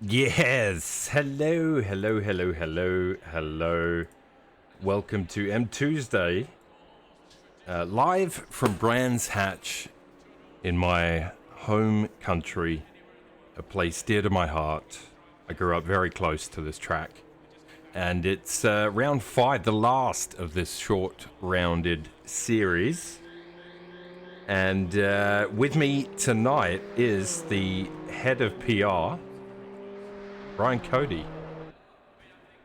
Yes. Hello, hello, hello, hello, hello. Welcome to M2uesday, live from Brands Hatch in my home country, a place dear to my heart. I grew up very close to this track. And it's round 5, the last of this short rounded series. And with me tonight is the head of PR, Ryan Cody.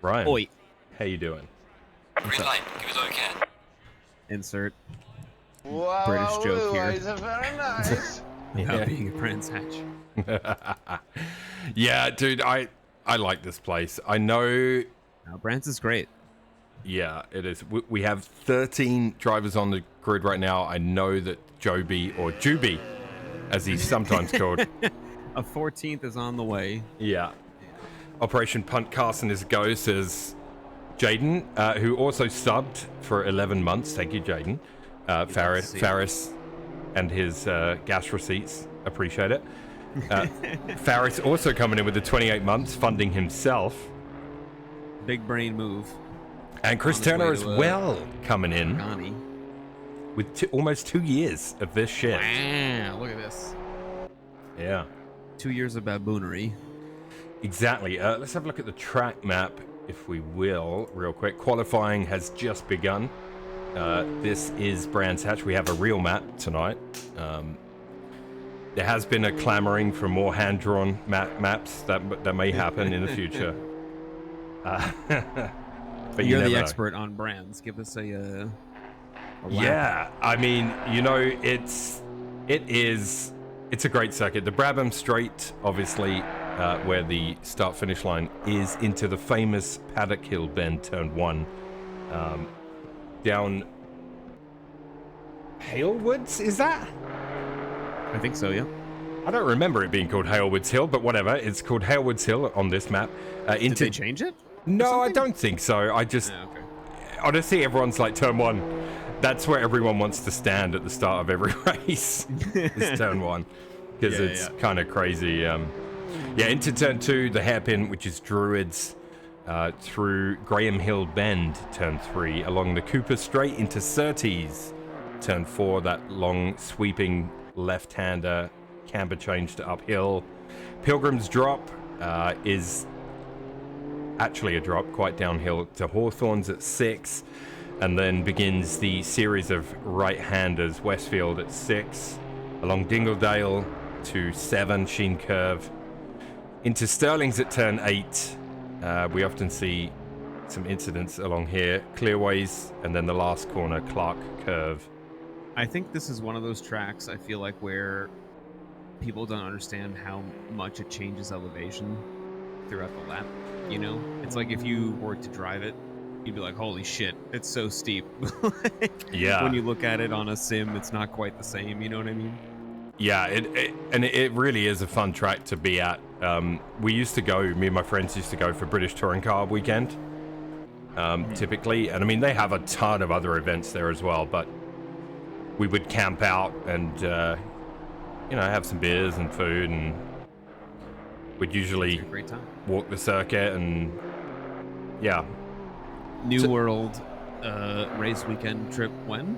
Ryan, Oi. how you doing? Green light, give us all you can. Insert Wow, British joke here. Is it very nice? About being a Brands Hatch. Yeah, dude, I like this place. I know. No, Brands is great. Yeah, it is. We have 13 drivers on the grid right now. I know that Joby, or Juby, as he's sometimes called. A 14th is on the way. Yeah. Operation Punt Carson is a go, says Jaden, who also subbed for 11 months. Thank you, Jaden. Faris and his gas receipts. Appreciate it. Faris also coming in with the 28 months, funding himself. Big brain move. And Chris Turner as well coming in Ghani. with almost 2 years of this shit. Wow, look at this. Yeah. 2 years of baboonery. Exactly. Let's have a look at the track map, if we will, real quick. Qualifying has just begun. This is Brands Hatch. We have a real map tonight. There has been a clamoring for more hand-drawn maps that may happen in the future. But You're the never know. expert on Brands. Give us a lap. Yeah, I mean, you know, it's a great circuit. The Brabham Straight, obviously, where the start-finish line is, into the famous Paddock Hill Bend, turn 1, down Halewoods, is that? I think so, yeah. I don't remember it being called Halewoods Hill, but whatever. It's called Halewoods Hill on this map. Did they change it? No, I don't think so. I just... Yeah, okay. Honestly, everyone's like, turn 1. That's where everyone wants to stand at the start of every race, is turn 1. Because it's kind of crazy. Yeah, into turn 2, the hairpin, which is Druids, through Graham Hill Bend, turn 3, along the Cooper Straight into Surtees, turn 4, that long sweeping left-hander, camber change to uphill. Pilgrim's Drop is actually a drop quite downhill to Hawthorns at 6, and then begins the series of right-handers, Westfield at 6, along Dingledale to 7, Sheen Curve, into Stirling's at turn 8. We often see some incidents along here, Clearways, and then the last corner, Clark Curve. I think this is one of those tracks, I feel like, where people don't understand how much it changes elevation throughout the lap. You know, it's like if you were to drive it, you'd be like, holy shit, it's so steep. Yeah. When you look at it on a sim, it's not quite the same, you know what I mean? Yeah, it really is a fun track to be at. We used to go, me and my friends used to go for British Touring Car Weekend, typically. And I mean, they have a ton of other events there as well, but we would camp out and, you know, have some beers and food, and we'd usually Great time. walk the circuit and, yeah. New World race weekend trip when?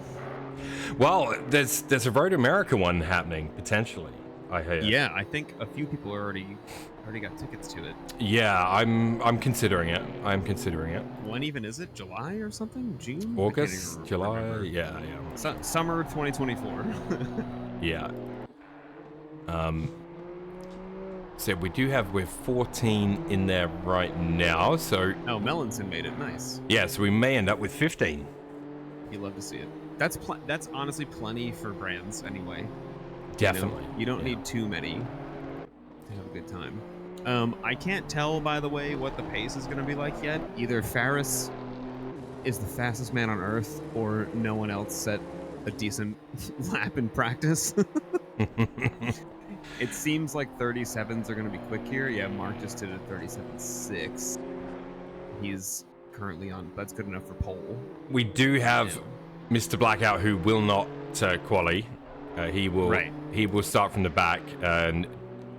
Well, there's a Road America one happening, potentially, I hear. Yeah, I think a few people already got tickets to it. Yeah, I'm considering it. I'm considering it. When even is it? July or something? June? August, I can't even July, remember. yeah. Summer 2024. Yeah. So we're 14 in there right now. So Oh, Mellinson made it. Nice. yeah, so we may end up with 15. You love to see it. That's honestly plenty for Brands anyway. Definitely. You don't need too many to have a good time. I can't tell, by the way, what the pace is going to be like yet. Either Faris is the fastest man on Earth, or no one else set a decent lap in practice. It seems like 37s are going to be quick here. Yeah, Mark just did a 37.6. He's currently on. That's good enough for pole. We do have Mr. Blackout, who will not quali. He will start from the back, and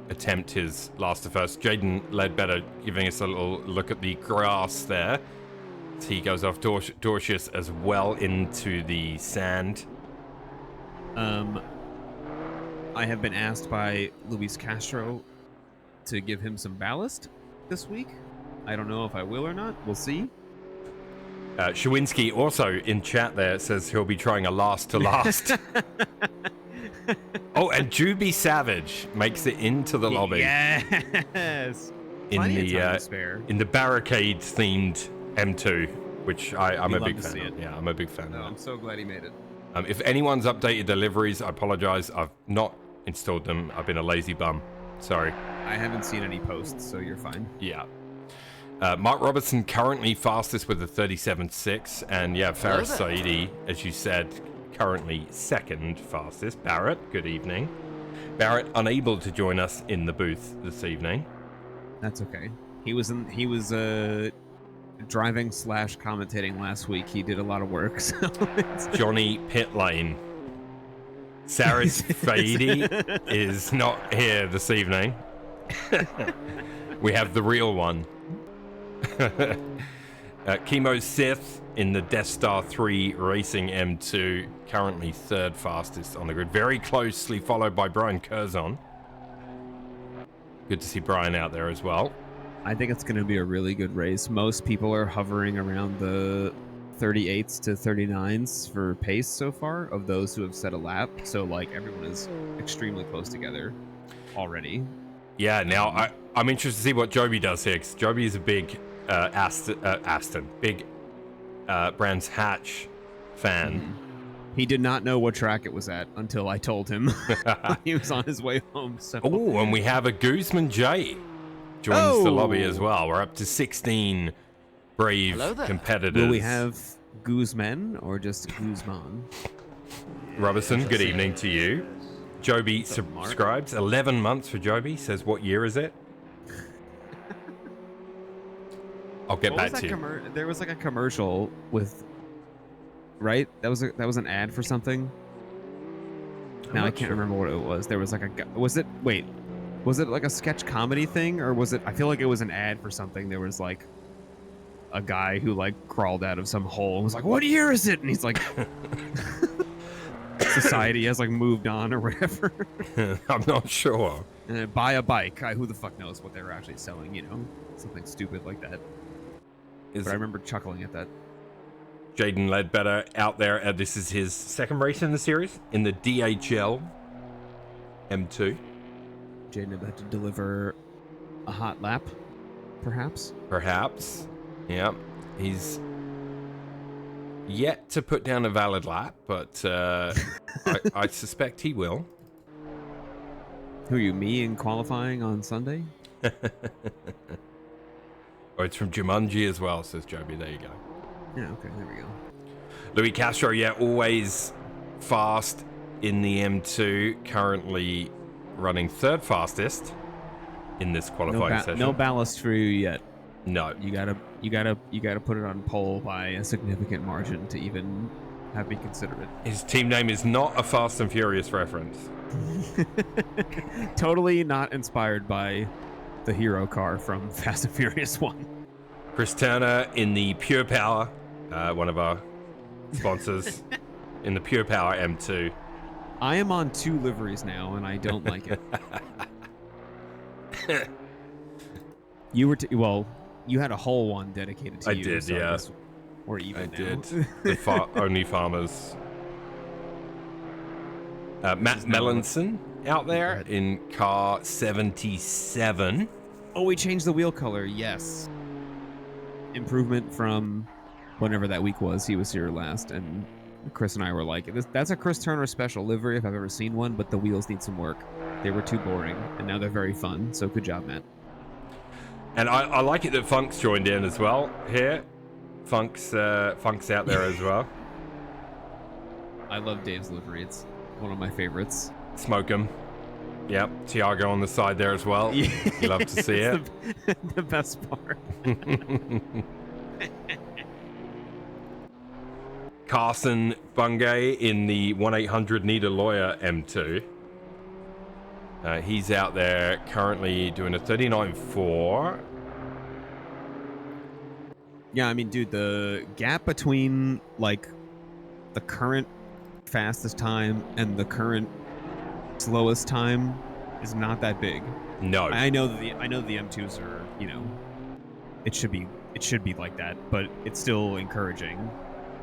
attempt his last to first. Jaden Ledbetter giving us a little look at the grass there. So he goes off Dorcius as well into the sand. I have been asked by Luis Castro to give him some ballast this week. I don't know if I will or not. We'll see. Shawinski also in chat there says he'll be trying a last to last. Oh, and Juby Savage makes it into the lobby. Yes. In the barricade themed M2, which I'm a big fan of. Yeah, I'm a big fan of. I'm so glad he made it. If anyone's updated their liveries, I apologize. I've not installed them. I've been a lazy bum. Sorry. I haven't seen any posts, so you're fine. Yeah. Mark Robertson currently fastest with the 37.6, and yeah, Faris Saidi, as you said, currently second fastest. Barrett, good evening. Barrett unable to join us in the booth this evening. That's okay. He was driving / commentating last week. He did a lot of work. So Johnny Pitlane. Saris Faidi is not here this evening. We have the real one. Chemo Sith in the Death Star 3 Racing M2, currently third fastest on the grid. Very closely followed by Brian Curzon. Good to see Brian out there as well. I think it's going to be a really good race. Most people are hovering around the 38s to 39s for pace so far of those who have set a lap. So, like, everyone is extremely close together already. Yeah, now I'm interested to see what Joby does here, because Joby is a big big Brands Hatch fan. Mm-hmm. He did not know what track it was at until I told him. He was on his way home. So. Oh, and we have a Guzman J joins the lobby as well. We're up to 16 brave competitors. Will we have Guzman or just Guzman? Robertson, good evening to you. Joby subscribes. 11 months for Joby. Says, what year is it? I'll get back to you. There was like a commercial with, right? That was an ad for something. Now I can't remember what it was. There was like was it like a sketch comedy thing, or was it? I feel like it was an ad for something. There was like a guy who like crawled out of some hole and was like, "What year is it?" And he's like, "Society has like moved on or whatever." I'm not sure. And buy a bike. Who the fuck knows what they were actually selling? You know, something stupid like that. But I remember chuckling at that. Jaden Ledbetter out there. This is his second race in the series in the DHL M2. Jaden had to deliver a hot lap, perhaps? Perhaps. Yeah. He's yet to put down a valid lap, but I suspect he will. Who are you, me in qualifying on Sunday? Oh, it's from Jumanji as well, says Joby. There you go. Yeah, okay, there we go. Louis Castro, yeah, always fast in the M2, currently running third fastest in this qualifying session. No ballast for you yet. No. You gotta put it on pole by a significant margin to even have me consider it. His team name is not a Fast and Furious reference. Totally not inspired by the hero car from Fast and Furious 1. Chris Turner in the Pure Power, one of our sponsors, in the Pure Power M2. I am on 2 liveries now, and I don't like it. You were you had a whole one dedicated to you. I did, so yeah. Or even I now. did. The Only Farmers. Matt Melanson out there in car 77. Oh, we changed the wheel color. Yes. Improvement from whenever that week was. He was here last, and Chris and I were like, that's a Chris Turner special livery if I've ever seen one, but the wheels need some work. They were too boring, and now they're very fun, so good job, Matt. And I like it that Funk's joined in as well here. Funk's out there as well. I love Dave's livery. It's one of my favorites. Smoke 'em. Yep, Tiago on the side there as well. Yeah. You love to see it. The best part. Carson Bungay in the 1-800 Need a Lawyer M2. He's out there currently doing a 39.4. Yeah, I mean, dude, the gap between like the current fastest time and the current slowest time is not that big. No. I know the M2s are, it should be like that, but it's still encouraging.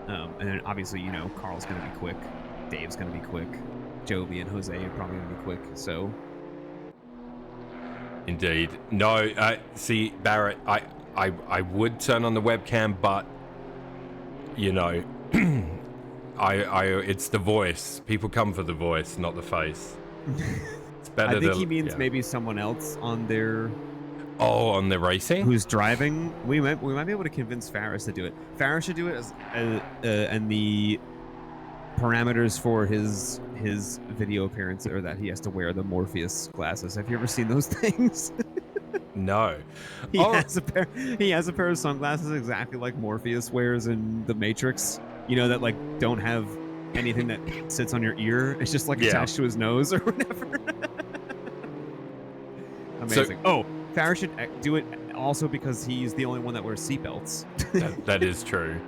And then obviously, Carl's gonna be quick, Dave's gonna be quick, Joby and Jose are probably gonna be quick. So, indeed, no. See, Barrett, I would turn on the webcam, but it's the voice. People come for the voice, not the face. It's better. I think he means maybe someone else on their. Oh, on the racing? Who's driving? We might be able to convince Faris to do it. Faris should do it and the parameters for his video appearance are that he has to wear the Morpheus glasses. Have you ever seen those things? No. He has a pair of sunglasses exactly like Morpheus wears in The Matrix. That like don't have anything that sits on your ear. It's just like attached to his nose or whatever. Amazing. Farrah should do it also because he's the only one that wears seatbelts. that is true.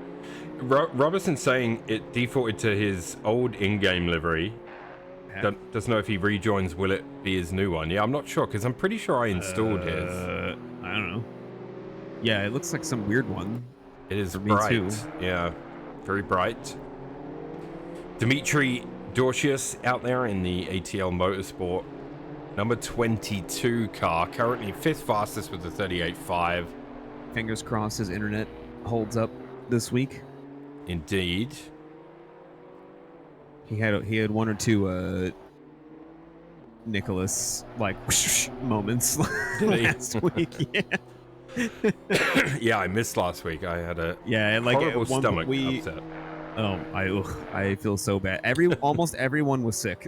Robertson's saying it defaulted to his old in-game livery. Doesn't know if he rejoins, will it be his new one? Yeah, I'm not sure, because I'm pretty sure I installed his. I don't know. Yeah, it looks like some weird one. It is bright. Too. Yeah, very bright. Dimitri Dorcius out there in the ATL Motorsport number 22 car, currently 5th fastest with the 38.5. Fingers crossed his internet holds up this week. Indeed. He had one or two Nicholas like moments last week. Yeah. Yeah, I missed last week. I had a horrible stomach upset. Oh, I feel so bad. Almost everyone was sick.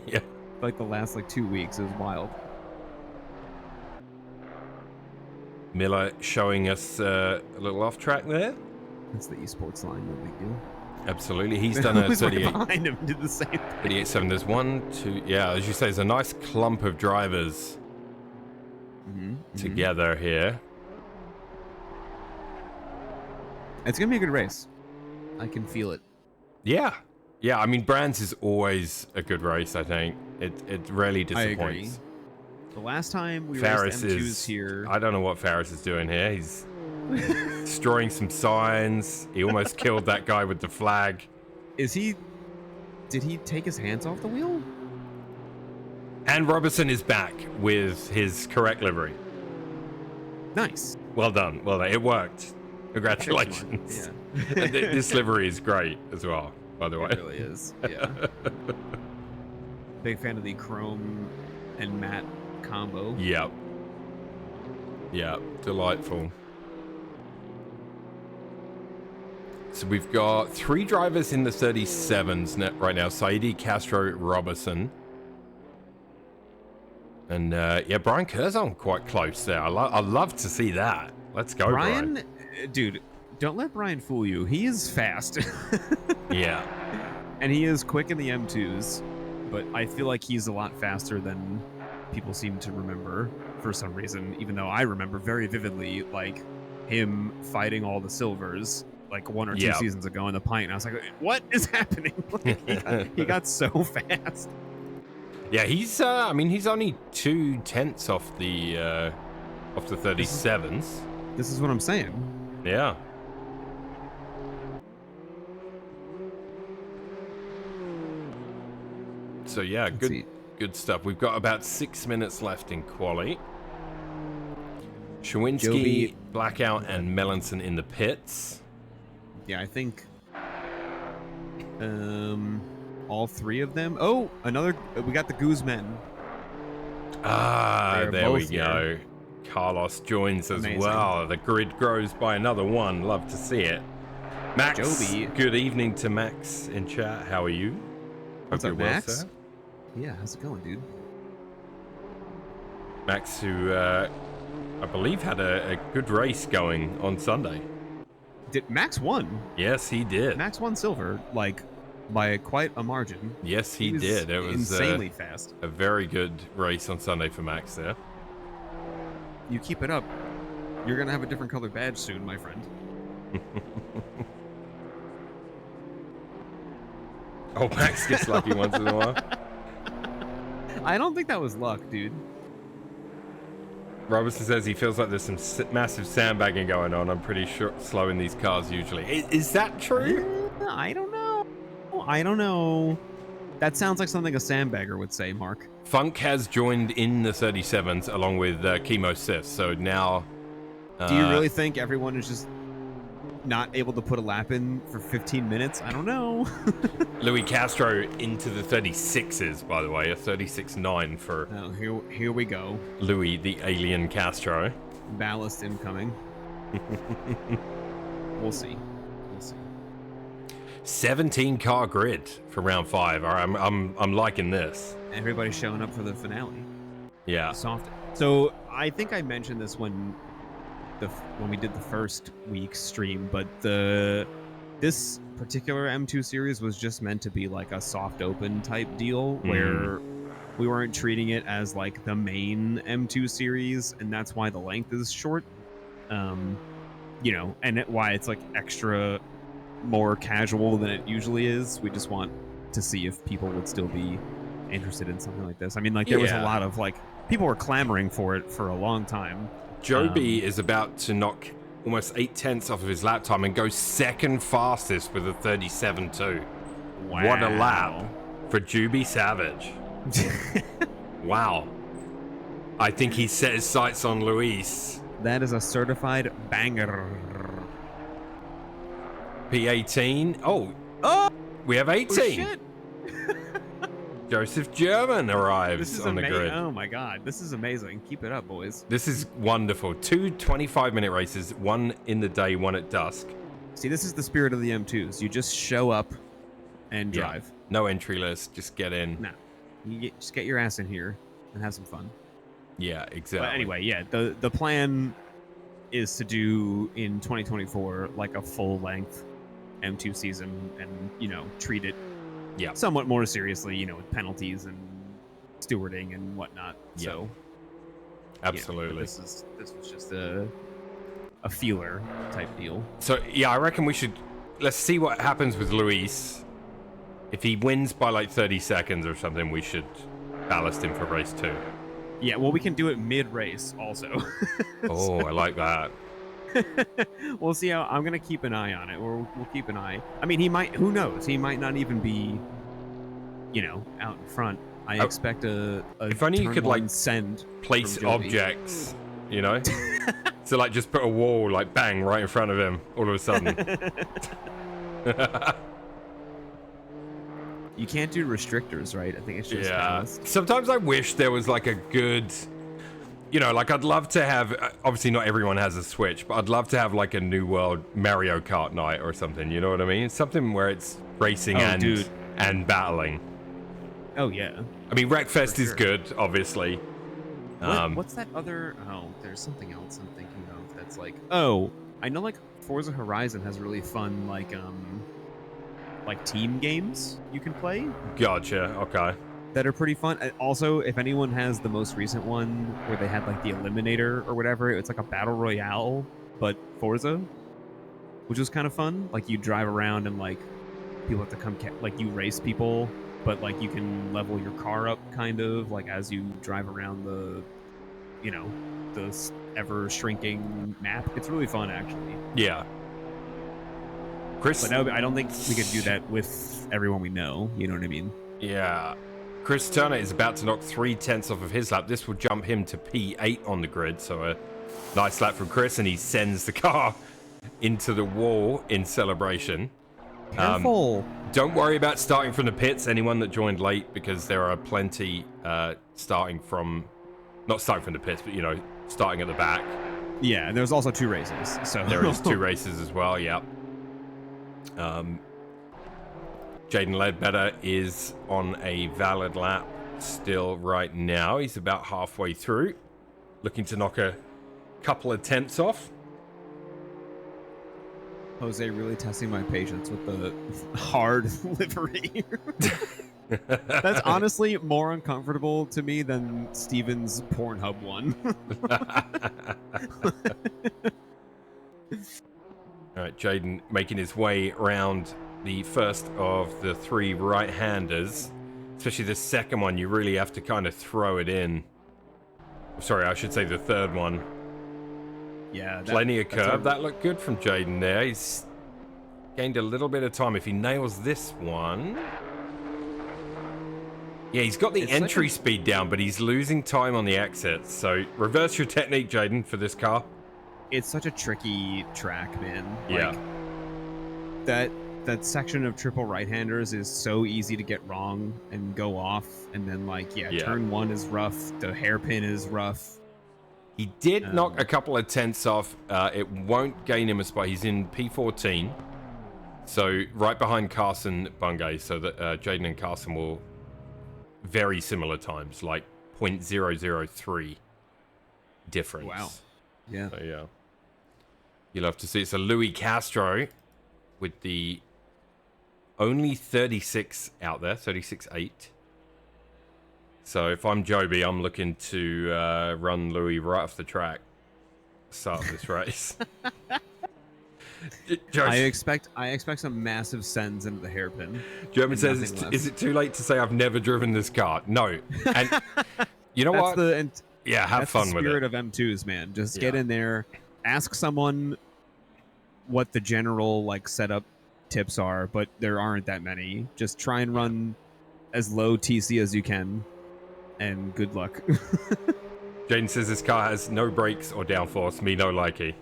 Yeah. Like the last 2 weeks, it was wild. Miller showing us a little off track there. That's the esports line, no big deal. Absolutely, he's done a 38. Right behind him did the same thing. 38.7. There's one, two. Yeah, as you say, there's a nice clump of drivers together here. It's gonna be a good race. I can feel it. Yeah. I mean, Brands is always a good race. I think it rarely disappoints. I agree. The last time we Faris raced M2s here, I don't know what Faris is doing here. He's destroying some signs. He almost killed that guy with the flag. Did he take his hands off the wheel? And Robertson is back with his correct livery. Nice. Well done. It worked. Congratulations. Yeah. This livery is great as well, by the way. It really is. Yeah. Big fan of the chrome and matte combo. Yep. Delightful. So we've got 3 drivers in the 37s right now. Saidi, Castro, Robertson. And Brian Curzon quite close there. I love to see that. Let's go, Brian. Dude, don't let Brian fool you. He is fast. Yeah. And he is quick in the M2s, but I feel like he's a lot faster than people seem to remember for some reason, even though I remember very vividly him fighting all the silvers 1 or 2 seasons ago in the Pint, and I was like, what is happening? He got so fast. Yeah, he's he's only 2/10 off the 37s. This is what I'm saying. Yeah. So yeah, good stuff. We've got about 6 minutes left in quali. Shawinski, Blackout, and Melanson in the pits. Yeah, I think all 3 of them. Oh, we got the Guzman. There we go. Here. Carlos joins as well. The grid grows by another 1. Love to see it. Max, Joby. Good evening to Max in chat. How are you? What's up, Max? Yeah, how's it going, dude? Max, who I believe had a good race going on Sunday. Did Max won? Yes, he did. Max won silver, by quite a margin. Yes, he was did. It was insanely fast. a very good race on Sunday for Max there. You keep it up, you're gonna have a different color badge soon, my friend. Oh, Max gets lucky once in a while. I don't think that was luck, dude. Robertson says he feels like there's some massive sandbagging going on. I'm pretty sure slow in these cars usually. Is that true? I don't know. I don't know. That sounds like something a sandbagger would say, Mark. Funk has joined in the 37s along with Chemo Sith, so now... Do you really think everyone is just not able to put a lap in for 15 minutes? I don't know. Louis Castro into the 36s, by the way, a 36.9 for here we go. Louis the Alien Castro. Ballast incoming. We'll see. 17 car grid for round 5. All right, I'm liking this. Everybody's showing up for the finale. Yeah. Soft. So I think I mentioned this when we did the first week's stream, but this particular M2 series was just meant to be like a soft open type deal where we weren't treating it as like the main M2 series, and that's why the length is short. You know, and why it's like extra more casual than it usually is. We just want to see if people would still be interested in something like this. I mean, like there was a lot of like people were clamoring for it for a long time. Joby is about to knock almost 8/10 off of his lap time and go second fastest with a 37.2. Wow. What a lap for Juby Savage. Wow. I think he set his sights on Luis. That is a certified banger. P18. Oh, we have 18. Oh, shit. Joseph German arrives on the grid. Oh my god, this is amazing. Keep it up, boys. This is wonderful. 2 25-minute races, one in the day, one at dusk. See, this is the spirit of the M2s. You just show up and drive. Yeah. No entry list, just get in. No. Just get your ass in here and have some fun. Yeah, exactly. But anyway, yeah, the plan is to do in 2024 like a full-length M2 season and, you know, treat it somewhat more seriously, you know, with penalties and stewarding and whatnot. Yeah. So absolutely. You know, this was just a feeler type deal. So yeah, I reckon let's see what happens with Luis. If he wins by like 30 seconds or something, we should ballast him for race 2. Yeah, well, we can do it mid-race also. Oh, I like that. We'll see how. I'm gonna keep an eye on it. We'll keep an eye. I mean, he might. Who knows? He might not even be, you know, out in front. I expect a if only you could like send place objects, you know. So like just put a wall like bang right in front of him all of a sudden. You can't do restrictors, right? I think it's just balanced. Sometimes I wish there was like a good, you know, like I'd love to have, obviously not everyone has a Switch, but I'd love to have like a New World Mario Kart night or something, you know what I mean? Something where it's racing and battling. Oh, yeah. I mean, Wreckfest is good, obviously. What's that other... Oh, there's something else I'm thinking of that's like... Oh, I know like Forza Horizon has really fun like team games you can play. Gotcha, okay. That are pretty fun. Also, if anyone has the most recent one where they had like the Eliminator or whatever, it's like a battle royale, but Forza, which was kind of fun. Like you drive around and like people have to come, like you race people, but like you can level your car up kind of like as you drive around the, you know, the ever shrinking map. It's really fun actually. Yeah. Chris, but no, I don't think we could do that with everyone we know. You know what I mean? Yeah. Chris Turner is about to knock 3/10 off of his lap. This will jump him to P8 on the grid. So a nice lap from Chris, and he sends the car into the wall in celebration. Careful. Don't worry about starting from the pits, anyone that joined late, because there are plenty starting from the pits, but, you know, starting at the back. Yeah, and there's also 2 races. So there is 2 races as well, yeah. Jaden Ledbetter is on a valid lap still right now. He's about halfway through, looking to knock a couple of tenths off. Jose really testing my patience with the hard livery. That's honestly more uncomfortable to me than Steven's Pornhub one. All right, Jaden making his way around the first of the 3 right-handers. Especially the second one, you really have to kind of throw it in. Sorry, I should say the third one. Yeah, Plenty of curve. That looked good from Jaden there. He's gained a little bit of time. If he nails this one... Yeah, he's got the entry speed down, but he's losing time on the exits. So reverse your technique, Jaden, for this car. It's such a tricky track, man. Yeah. Like, that section of triple right-handers is so easy to get wrong and go off. And then, like, turn 1 is rough. The hairpin is rough. He did knock a couple of tenths off. It won't gain him a spot. He's in P14. So right behind Carson Bungay. So that Jaden and Carson will very similar times, like 0.003 difference. Wow. Yeah. So, yeah. You'll have to see. It's a Louis Castro with the only 36 out there, 36.8. So if I'm Joby, I'm looking to run Louis right off the track. Start this race. I expect some massive sends into the hairpin. German says, "Is it too late to say I've never driven this car?" No, and you know what? Have fun with it. Spirit of M2s, man. Just get in there, ask someone what the general like setup tips are, but there aren't that many. Just try and run as low TC as you can, and good luck. Jaden says this car has no brakes or downforce. Me no likey.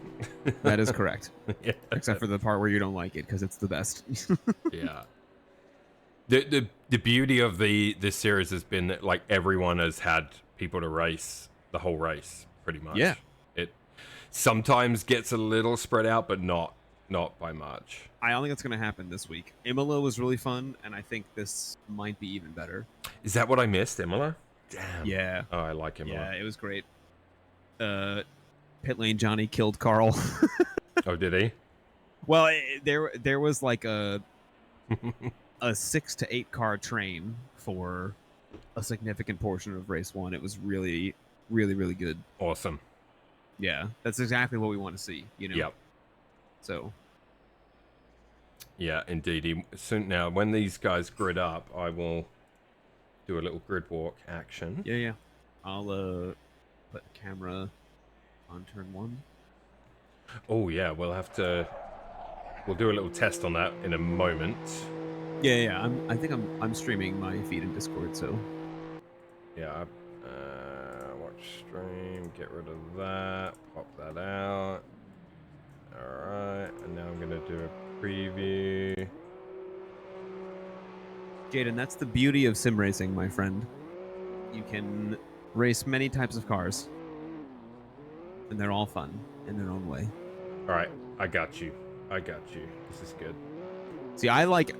That is correct. Yeah. Except for the part where you don't like it because it's the best. Yeah. The beauty of this series has been that like everyone has had people to race the whole race pretty much. Yeah. It sometimes gets a little spread out, but not by much. I don't think it's going to happen this week. Imola was really fun, and I think this might be even better. Is that what I missed, Imola? Damn. Yeah. Oh, I like Imola. Yeah, it was great. Pit lane Johnny killed Carl. Oh, did he? Well, there was like a 6 to 8 car train for a significant portion of race 1. It was really, really, really good. Awesome. Yeah, that's exactly what we want to see. You know. Yep. So. Yeah, indeed. Soon now, when these guys grid up, I will do a little grid walk action. Yeah. I'll put the camera on turn 1. Oh yeah, we'll do a little test on that in a moment. Yeah. I think I'm streaming my feed in Discord, so. Yeah. Watch stream. Get rid of that. Pop that out. All right, and now I'm gonna do a preview. Jaden, that's the beauty of sim racing, my friend. You can race many types of cars, and they're all fun in their own way. All right, I got you. This is good. See, I like.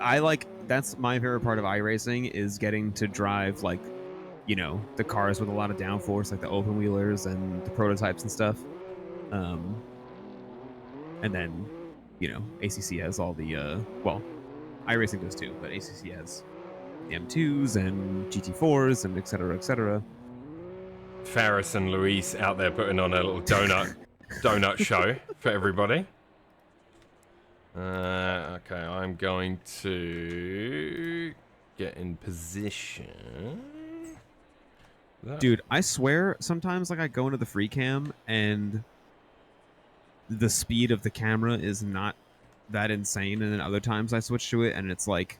That's my favorite part of iRacing is getting to drive like, the cars with a lot of downforce, like the open wheelers and the prototypes and stuff. And then, ACC has all the iRacing does too, but ACC has the M2s and GT4s and et cetera. Faris and Luis out there putting on a little donut show for everybody. Okay, I'm going to get in position. Dude, I swear sometimes like I go into the free cam and the speed of the camera is not that insane, and then other times I switch to it and it's like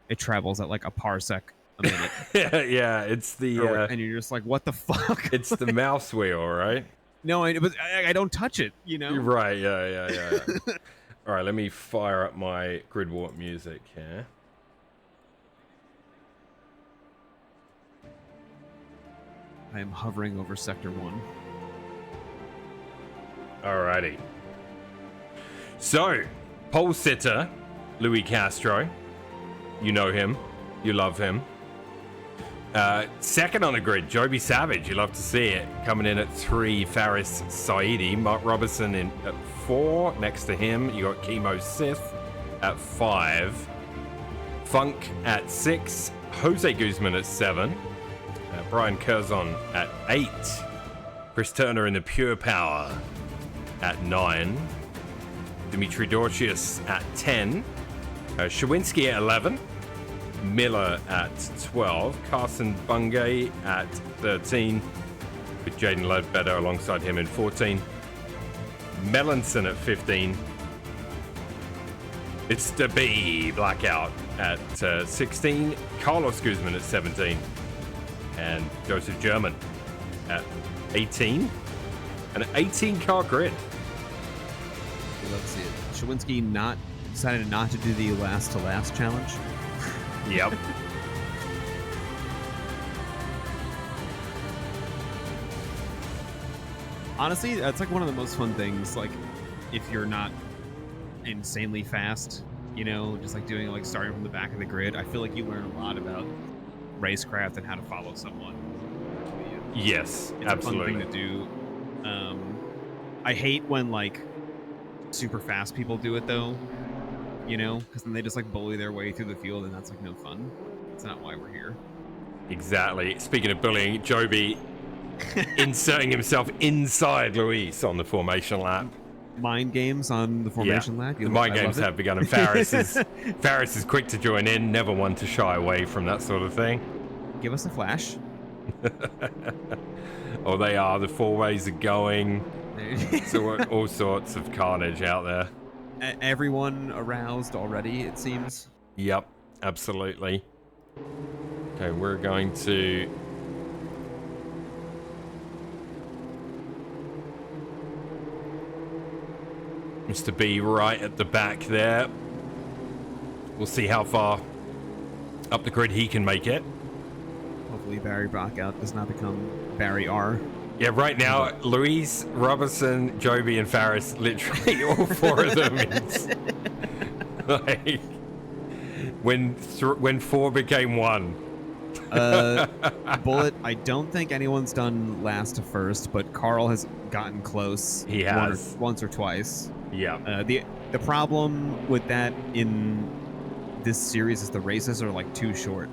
it travels at like a parsec a minute. yeah, it's the and you're just like, what the fuck? It's the mouse wheel, right? No, but I don't touch it, You're right, yeah. All right, let me fire up my grid walk music here. I am hovering over Sector 1. Alrighty. So, pole sitter, Louis Castro. You know him. You love him. Second on the grid, Joby Savage. You love to see it. Coming in at 3, Faris Saidi. Mark Robertson in at 4. Next to him, you got Chemo Sith at 5. Funk at 6. Jose Guzman at 7. Brian Curzon at 8. Chris Turner in the Pure Power at 9. Dimitri Dorcius at 10. Shawinski at 11. Miller at 12. Carson Bungay at 13. With Jaden Ledbetter alongside him in 14. Melanson at 15. It's the B Blackout at 16. Carlos Guzman at 17. And Joseph German at 18. An 18-car grid. Let's see it. Shawinski decided not to do the last to last challenge. Yep. Honestly, that's like one of the most fun things. Like, if you're not insanely fast, just like doing like starting from the back of the grid, I feel like you learn a lot about racecraft and how to follow someone. Yes, it's absolutely. a fun thing to do. I hate when like super fast people do it though. Because then they just like bully their way through the field, and that's like no fun. That's not why we're here. Exactly. Speaking of bullying, Joby inserting himself inside Luis on the formation lap. Mind games on the formation lap. The mind games have begun, and Faris is quick to join in, never one to shy away from that sort of thing. Give us a flash. Oh, they are. The 4-ways are going. So all sorts of carnage out there. Everyone aroused already, it seems. Yep, absolutely. Okay, we're going to... Mr. B right at the back there. We'll see how far up the grid he can make it. Hopefully Barry Brockout does not become Barry R. Yeah, right now, Luis, Robertson, Joby, and Faris, literally all 4 of them. Like, when 4 became 1. Bullet, I don't think anyone's done last to first, but Carl has gotten close. He has. Once or twice. Yeah. The problem with that in this series is the races are like too short.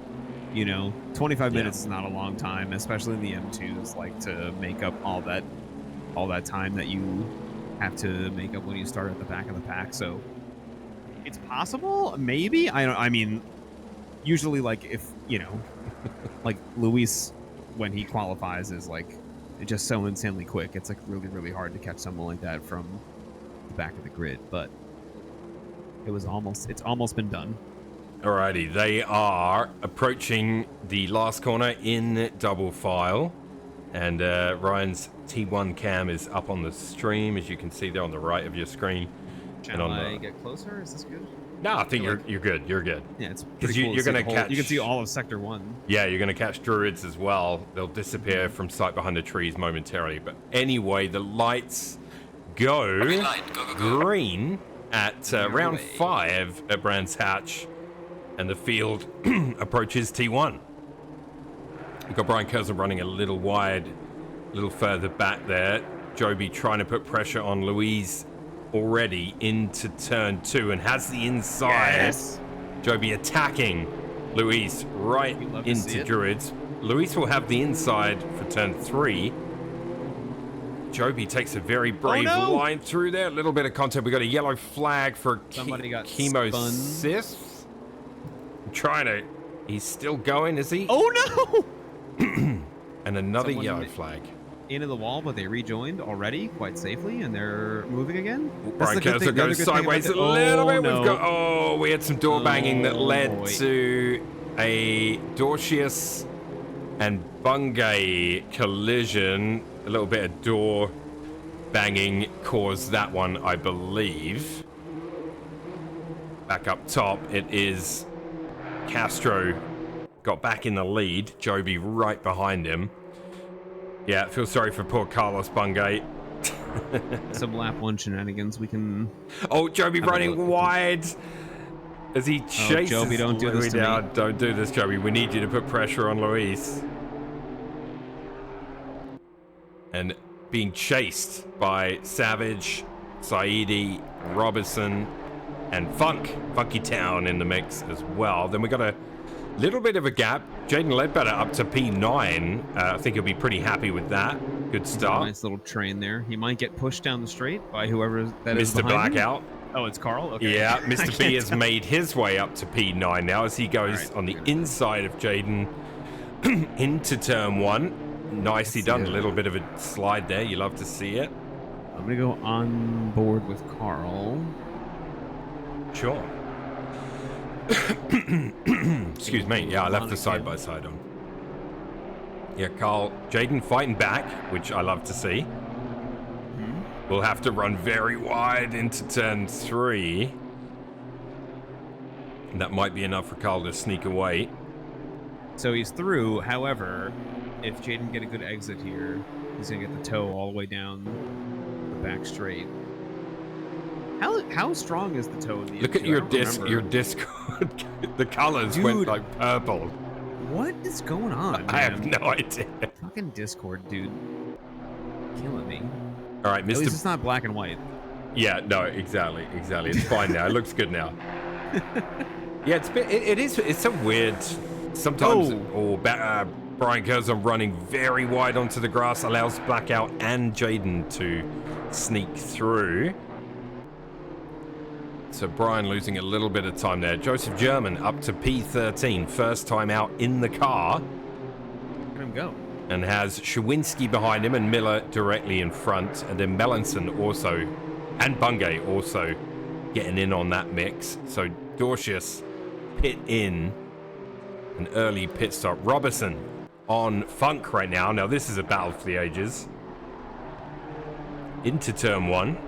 25 minutes is not a long time, especially in the M2s, like to make up all that time that you have to make up when you start at the back of the pack. So it's possible, maybe. I mean, usually like if, like Luis, when he qualifies, is like just so insanely quick. It's like really, really hard to catch someone like that from the back of the grid, but it's almost been done. Alrighty, they are approaching the last corner in double file, and Ryan's T1 cam is up on the stream, as you can see there on the right of your screen. Can I get closer? Is this good? No, I think you're good. You're good. Yeah, it's because pretty cool you're going to catch. You can see all of Sector 1. Yeah, you're going to catch druids as well. They'll disappear from sight behind the trees momentarily. But anyway, the lights go green at round 5 at Brands Hatch. And the field approaches T1. We've got Brian Curzon running a little wide, a little further back there. Joby trying to put pressure on Louise already into turn 2 and has the inside. Yes. Joby attacking Louise right into Druids. Louise will have the inside for turn 3. Joby takes a very brave line through there. A little bit of content. We got a yellow flag for Chemo Sith. He's still going, is he? Oh no! And another yellow flag. Into the wall, but they rejoined already quite safely, and they're moving again. Brian Curzon goes sideways a little bit. We had some door banging that led to a Dorcius and Bungay collision. A little bit of door banging caused that one, I believe. Back up top, it is Castro got back in the lead. Joby right behind him. Yeah, feel sorry for poor Carlos Bungay. Some lap 1 shenanigans we can... Oh, Joby running wide. as he chases Joby, don't do Louis this to me. down. Don't do this, Joby. We need you to put pressure on Luis. And being chased by Savage, Saidi, Robertson, and Funky Town in the mix as well. Then we got a little bit of a gap. Jaden Ledbetter up to P9. I think he'll be pretty happy with that. Good start. Nice little train there. He might get pushed down the straight by whoever that is Mr. behind him. Blackout. Oh, it's Carl? Okay. Yeah, I Mr. B can't has tell. made his way up to P9 now as he goes Right, on the good. inside of Jaden into turn 1. Nicely done. A little bit of a slide there. You love to see it. I'm going to go on board with Carl. Sure. Excuse me. Yeah, I left the side by side on. Yeah, Carl, Jaden fighting back, which I love to see. We'll have to run very wide into turn 3. And that might be enough for Carl to sneak away. So he's through. However, if Jaden get a good exit here, he's going to get the toe all the way down the back straight. How strong is the toe in the Look at M2? your I don't remember. your Discord. The colors Dude. went like purple. What is going on, I have man? no idea. Fucking Discord, dude. Killing me. All right, At least Mr. it's not black and white. Yeah, no, exactly. It's fine now. It looks good now. Yeah, it's so weird. Sometimes, Brian Curzon running very wide onto the grass allows Blackout and Jaden to sneak through. So Brian losing a little bit of time there. Joseph German up to P13, first time out in the car. Let him go. And has Shawinski behind him and Miller directly in front. And then Melanson also, and Bungay also getting in on that mix. So Dorcius pit in, an early pit stop. Robertson on Funk right now. Now this is a battle for the ages. Into turn 1.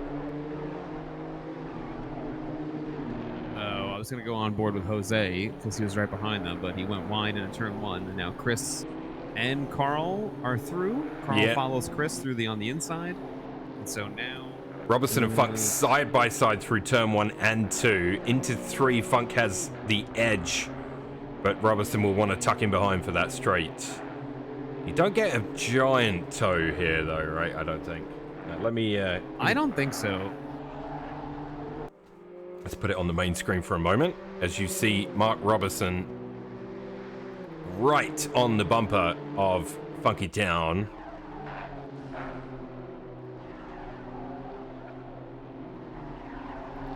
I was going to go on board with Jose because he was right behind them, but he went wide in turn 1. And now Chris and Carl are through. Carl follows Chris through on the inside. And so now Robertson and Funk side by side through turn 1 and 2. Into 3, Funk has the edge, but Robertson will want to tuck him behind for that straight. You don't get a giant toe here, though, right? I don't think. Let me. I don't think so. Let's put it on the main screen for a moment. As you see, Mark Robertson right on the bumper of Funky Town.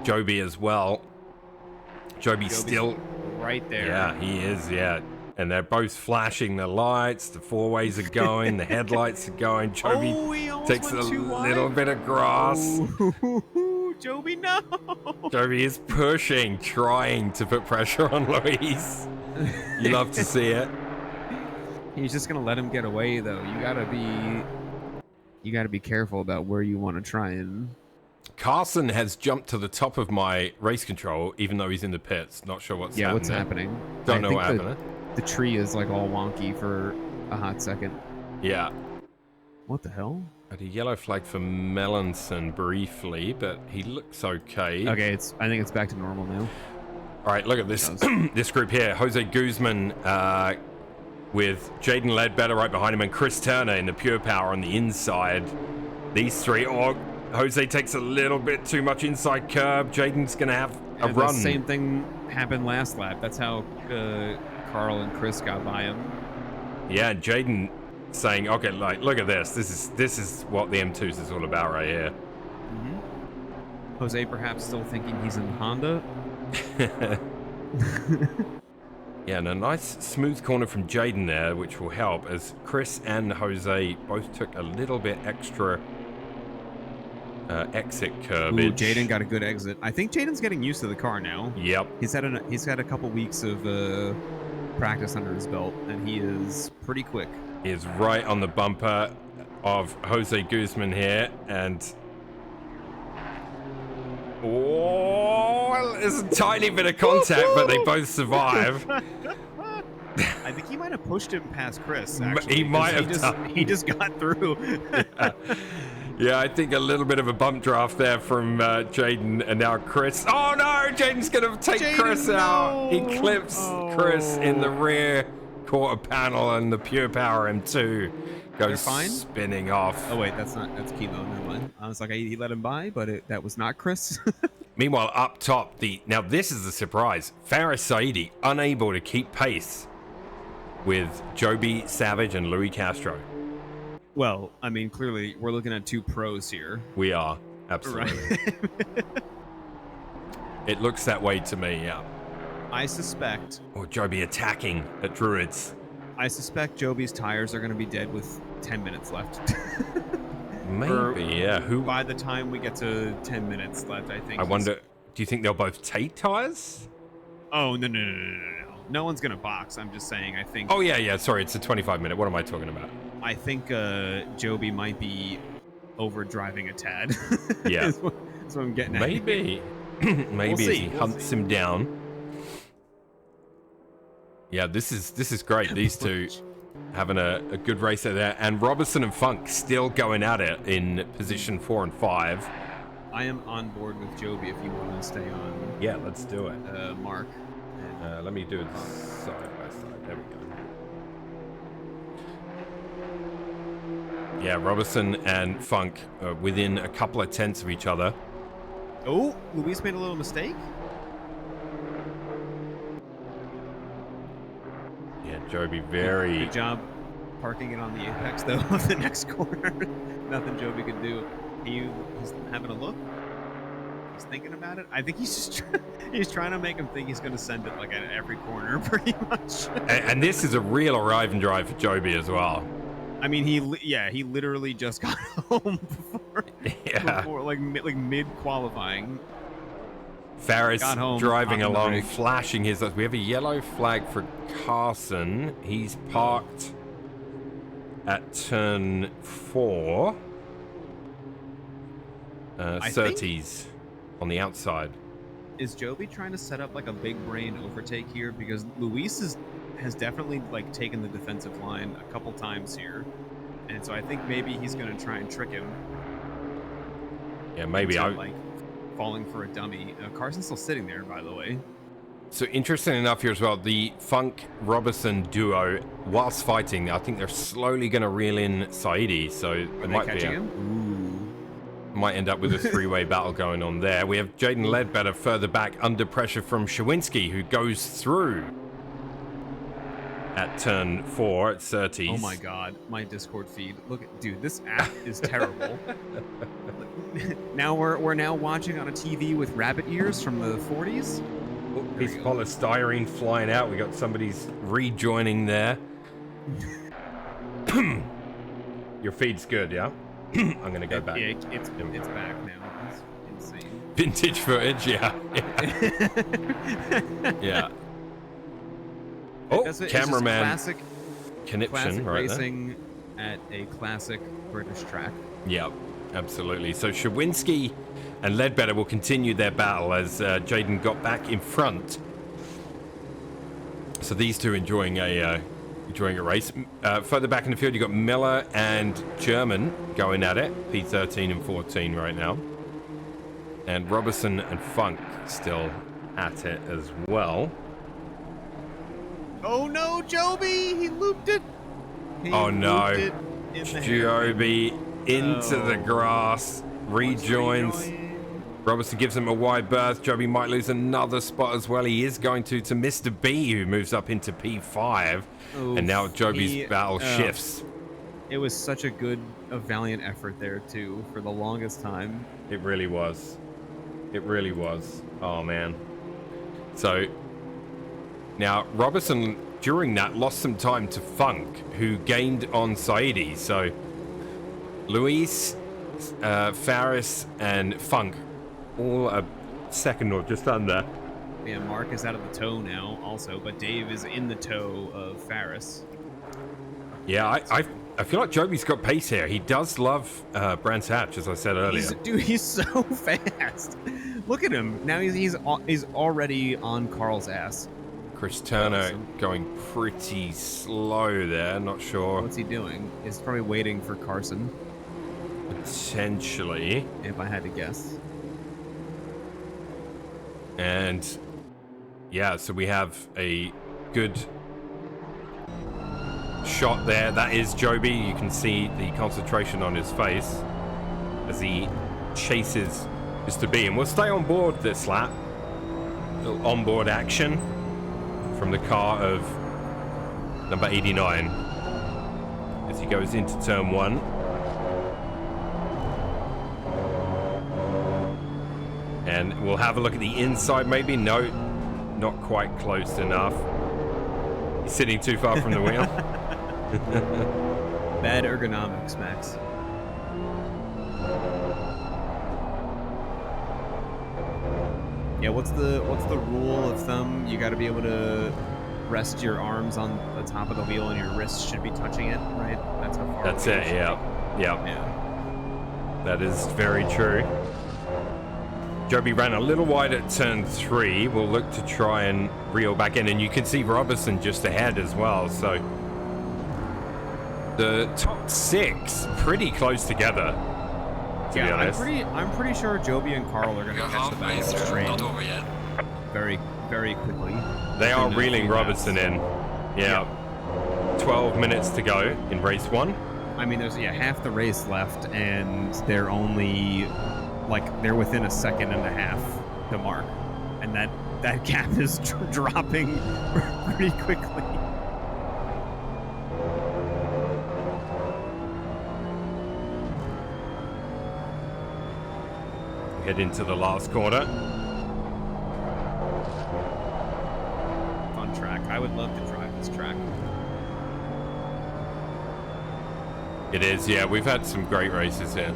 Joby as well. Joby's still right there. Yeah, he is, yeah. And they're both flashing the lights. The four-ways are going. The headlights are going. Joby takes a little bit of grass. Oh, Joby, no! Joby is pushing, trying to put pressure on Luis. You love to see it. He's just gonna let him get away, though. You gotta be careful about where you want to try and. Carson has jumped to the top of my race control, even though he's in the pits. Not sure what's happening. What's happening? Don't know what happened. The tree is like all wonky for a hot second. Yeah. What the hell? Had a yellow flag for Melanson briefly, but he looks okay. Okay, I think it's back to normal now. All right, look at this this group here. Jose Guzman with Jaden Ledbetter right behind him and Chris Turner in the Pure Power on the inside. These three. Oh, Jose takes a little bit too much inside curb. Jaden's going to have a run. The same thing happened last lap. That's how Carl and Chris got by him. Yeah, Jaden saying, okay, like, look at this. This is what the M2s is all about right here. Mm-hmm. Jose perhaps still thinking he's in Honda. Yeah, and a nice smooth corner from Jaden there, which will help as Chris and Jose both took a little bit extra exit curbage. Ooh, Jaden got a good exit. I think Jaden's getting used to the car now. Yep. He's had a couple weeks of practice under his belt, and he is pretty quick. He is right on the bumper of Jose Guzman here, and there's a tiny bit of contact, but they both survive. I think he might have pushed him past Chris, actually. He might have done. He just got through. Yeah, I think a little bit of a bump draft there from Jaden, and now Chris. Oh no, Jaden's gonna take Chris out. He clips Chris in the rear quarter panel, and the Pure Power M2 goes spinning off. Oh wait, that's Kilo. Never mind. I was like, he let him by, but that was not Chris. Meanwhile, up top, now this is the surprise. Faris Saidi unable to keep pace with Joby Savage and Louis Castro. Well, I mean, clearly we're looking at two pros here. We are, absolutely. Right. It looks that way to me, yeah. I suspect... Or Joby attacking at Druids. I suspect Joby's tires are going to be dead with 10 minutes left. Maybe, yeah. Who? By the time we get to 10 minutes left, I think... I wonder, do you think they'll both take tires? Oh, no. No one's going to box. I'm just saying, I think... Oh, yeah. Sorry, it's a 25-minute. What am I talking about? I think Joby might be overdriving a tad. Yeah. That's what I'm getting at. Maybe. Maybe as he hunts him down. Yeah, this is great. These two having a good race there. And Robertson and Funk still going at it in position 4 and 5. I am on board with Joby if you want to stay on. Yeah, let's do it. Mark. Let me do it side by side. There we go. Yeah, Robertson and Funk are within a couple of tenths of each other. Oh, Luis made a little mistake. Yeah, Joby very... Good job parking it on the apex, though, of the next corner. Nothing Joby could do. He's having a look. He's thinking about it. I think he's just he's trying to make him think he's going to send it like at every corner, pretty much. And this is a real arrive and drive for Joby as well. I mean, he literally just got home before like mid qualifying. Faris driving along, flashing his. We have a yellow flag for Carson. He's parked at turn 4. 30s on the outside. Is Joby trying to set up like a big brain overtake here? Because Luis has definitely like taken the defensive line a couple times here, and so I think maybe he's going to try and trick him. Yeah, maybe like falling for a dummy. Carson's still sitting there, by the way. So interesting enough here as well, the Funk Robertson duo, whilst fighting, I think they're slowly going to reel in Saidi. So it might be might end up with a 3-way battle going on there. We have Jaden Ledbetter further back under pressure from Shawinski, who goes through at turn 4 at 30s. Oh my god, my Discord feed. Look at, dude, this app is terrible. Now we're now watching on a TV with rabbit ears from the 40s. Oh, piece of polystyrene flying out. We got somebody's rejoining there. Your feed's good, yeah? I'm gonna go back. Yeah, it's back now. It's insane. Vintage footage, yeah. Yeah. Oh, cameraman classic connection right racing there. At a classic British track. Yeah, absolutely. So Shawinski and Ledbetter will continue their battle as Jaden got back in front. So these two enjoying a race. Further back in the field, you've got Miller and German going at it. P13 and 14 right now. And Robertson and Funk still at it as well. Oh no, Joby! He looped it! Oh no. Joby into the grass. Rejoins. Robertson gives him a wide berth. Joby might lose another spot as well. He is going to Mr. B, who moves up into P5. Oof, and now Joby's battle shifts. It was such a valiant effort there, too, for the longest time. It really was. It really was. Oh, man. So, now, Robertson, during that, lost some time to Funk, who gained on Saidi. So, Luis, Faris, and Funk, all a second or just under. Yeah, Mark is out of the tow now, also, but Dave is in the tow of Faris. Yeah, I feel like Joby's got pace here. He does love Brands Hatch, as I said earlier. He's so fast. Look at him. Now he's already on Carl's ass. Chris Turner going pretty slow there. Not sure. What's he doing? He's probably waiting for Carson. Potentially. if I had to guess. And yeah, so we have a good shot there. That is Joby. You can see the concentration on his face as he chases Mr. B. And we'll stay on board this lap. A little onboard action from the car of number 89 as he goes into turn 1. And we'll have a look at the inside maybe. No, not quite close enough. He's sitting too far from the wheel. Bad ergonomics, Max. Yeah, what's the rule of thumb? You got to be able to rest your arms on the top of the wheel, and your wrists should be touching it, right? That's how far. That's it. Yeah. That is very true. Joby ran a little wide at turn 3. We'll look to try and reel back in, and you can see Robertson just ahead as well. So the top 6 pretty close together. To be honest. I'm pretty sure Joby and Carl are going to You're catch the back halfway of the through, train not over yet. very, very quickly. They are Within a reeling few Robertson laps. in. Yeah. 12 minutes to go in race 1. I mean, there's half the race left, and they're only they're within a second and a half to mark, and that gap is dropping pretty quickly. Head into the last corner. Fun track. I would love to drive this track. It is, yeah. We've had some great races here.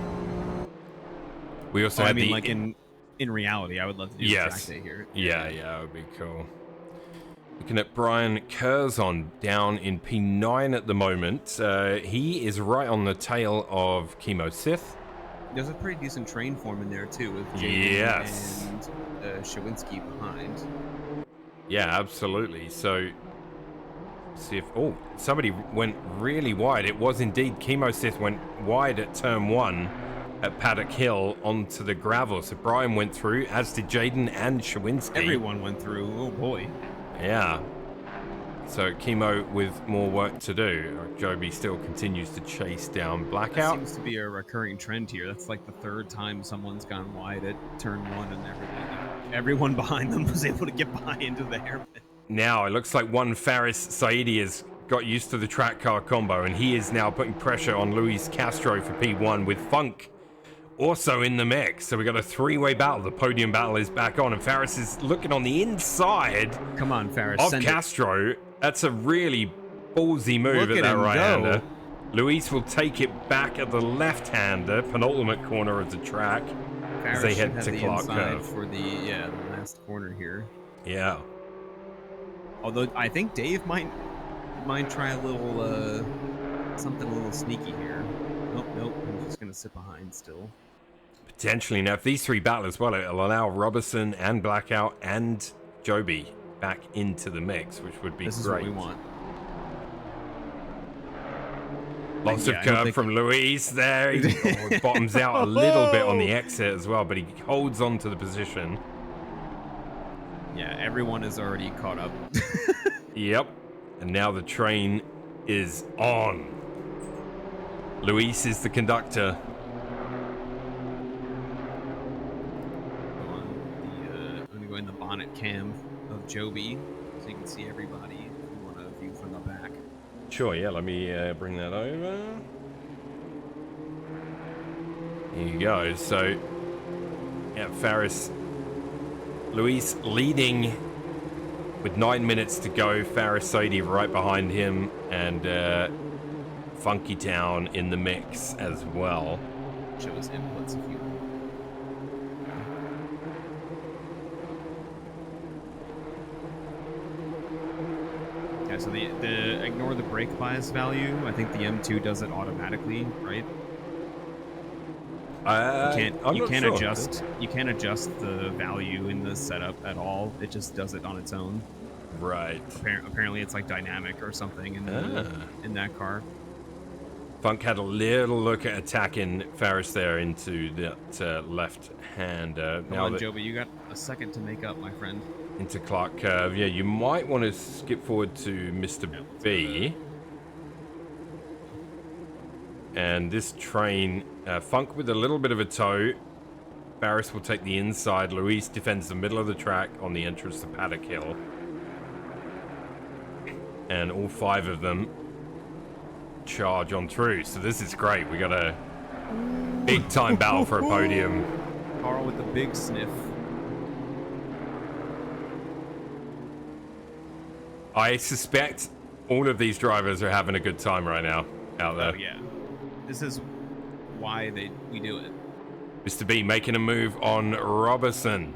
We also had in reality, I would love to do a track day here. Yeah, that would be cool. Looking at Brian Curzon down in P9 at the moment. He is right on the tail of Chemo Sith. There's a pretty decent train form in there too, with Yes. Jaden and Shawinski behind. Yeah, absolutely. So, see if somebody went really wide. It was indeed Chemo Sith went wide at turn 1 at Paddock Hill onto the gravel. So Brian went through, as did Jaden and Shawinski. Everyone went through. Oh boy. Yeah. So Chemo with more work to do. Joby still continues to chase down Blackout. That seems to be a recurring trend here. That's like the third time someone's gone wide at turn 1, and everyone behind them was able to get by into the hairpin. Now it looks like one Faris Saidi has got used to the track car combo, and he is now putting pressure on Luis Castro for P1 with Funk also in the mix. So we got a 3-way battle. The podium battle is back on, and Faris is looking on the inside. Come on, Faris. Of Castro. That's a really ballsy move Look at that right-hander. go. Luis will take it back at the left-hander, penultimate corner of the track. Faris as they head should have to the Clark inside Curve. for the last corner here. Yeah. Although I think Dave might try a little something a little sneaky here. Nope. I'm just gonna sit behind still. Potentially. Now, if these 3 battle as well, it'll allow Robertson and Blackout and Joby back into the mix, which would be This is great. what we want. Lots Yeah, of I don't curve think from Luis there. He bottoms out a little bit on the exit as well, but he holds on to the position. Yeah, everyone is already caught up. Yep. And now the train is on. Luis is the conductor. I'm gonna go in the bonnet cam of Joby so you can see everybody if you want to view from the back. Sure, yeah, let me bring that over. Here you go. So, yeah, Faris, Luis leading with 9 minutes to go. Faris Saidi right behind him, and Funky Town in the mix as well. Show us inputs if you want. Yeah, so the ignore the brake bias value. I think the M2 does it automatically, right? You can't adjust the value in the setup at all. It just does it on its own. Right. Apparently it's like dynamic or something in that car. Funk had a little look at attacking Ferris there into that left hand. Come on, Joby, you got a second to make up, my friend. Into Clark Curve. Yeah, you might want to skip forward to Mr. B. And this train, Funk with a little bit of a tow. Barris will take the inside. Luis defends the middle of the track on the entrance to Paddock Hill. And all 5 of them charge on through. So this is great. We got a big time battle for a podium. Carl with the big sniff. I suspect all of these drivers are having a good time right now out there. Oh, yeah. This is why we do it. Mr. B making a move on Robertson.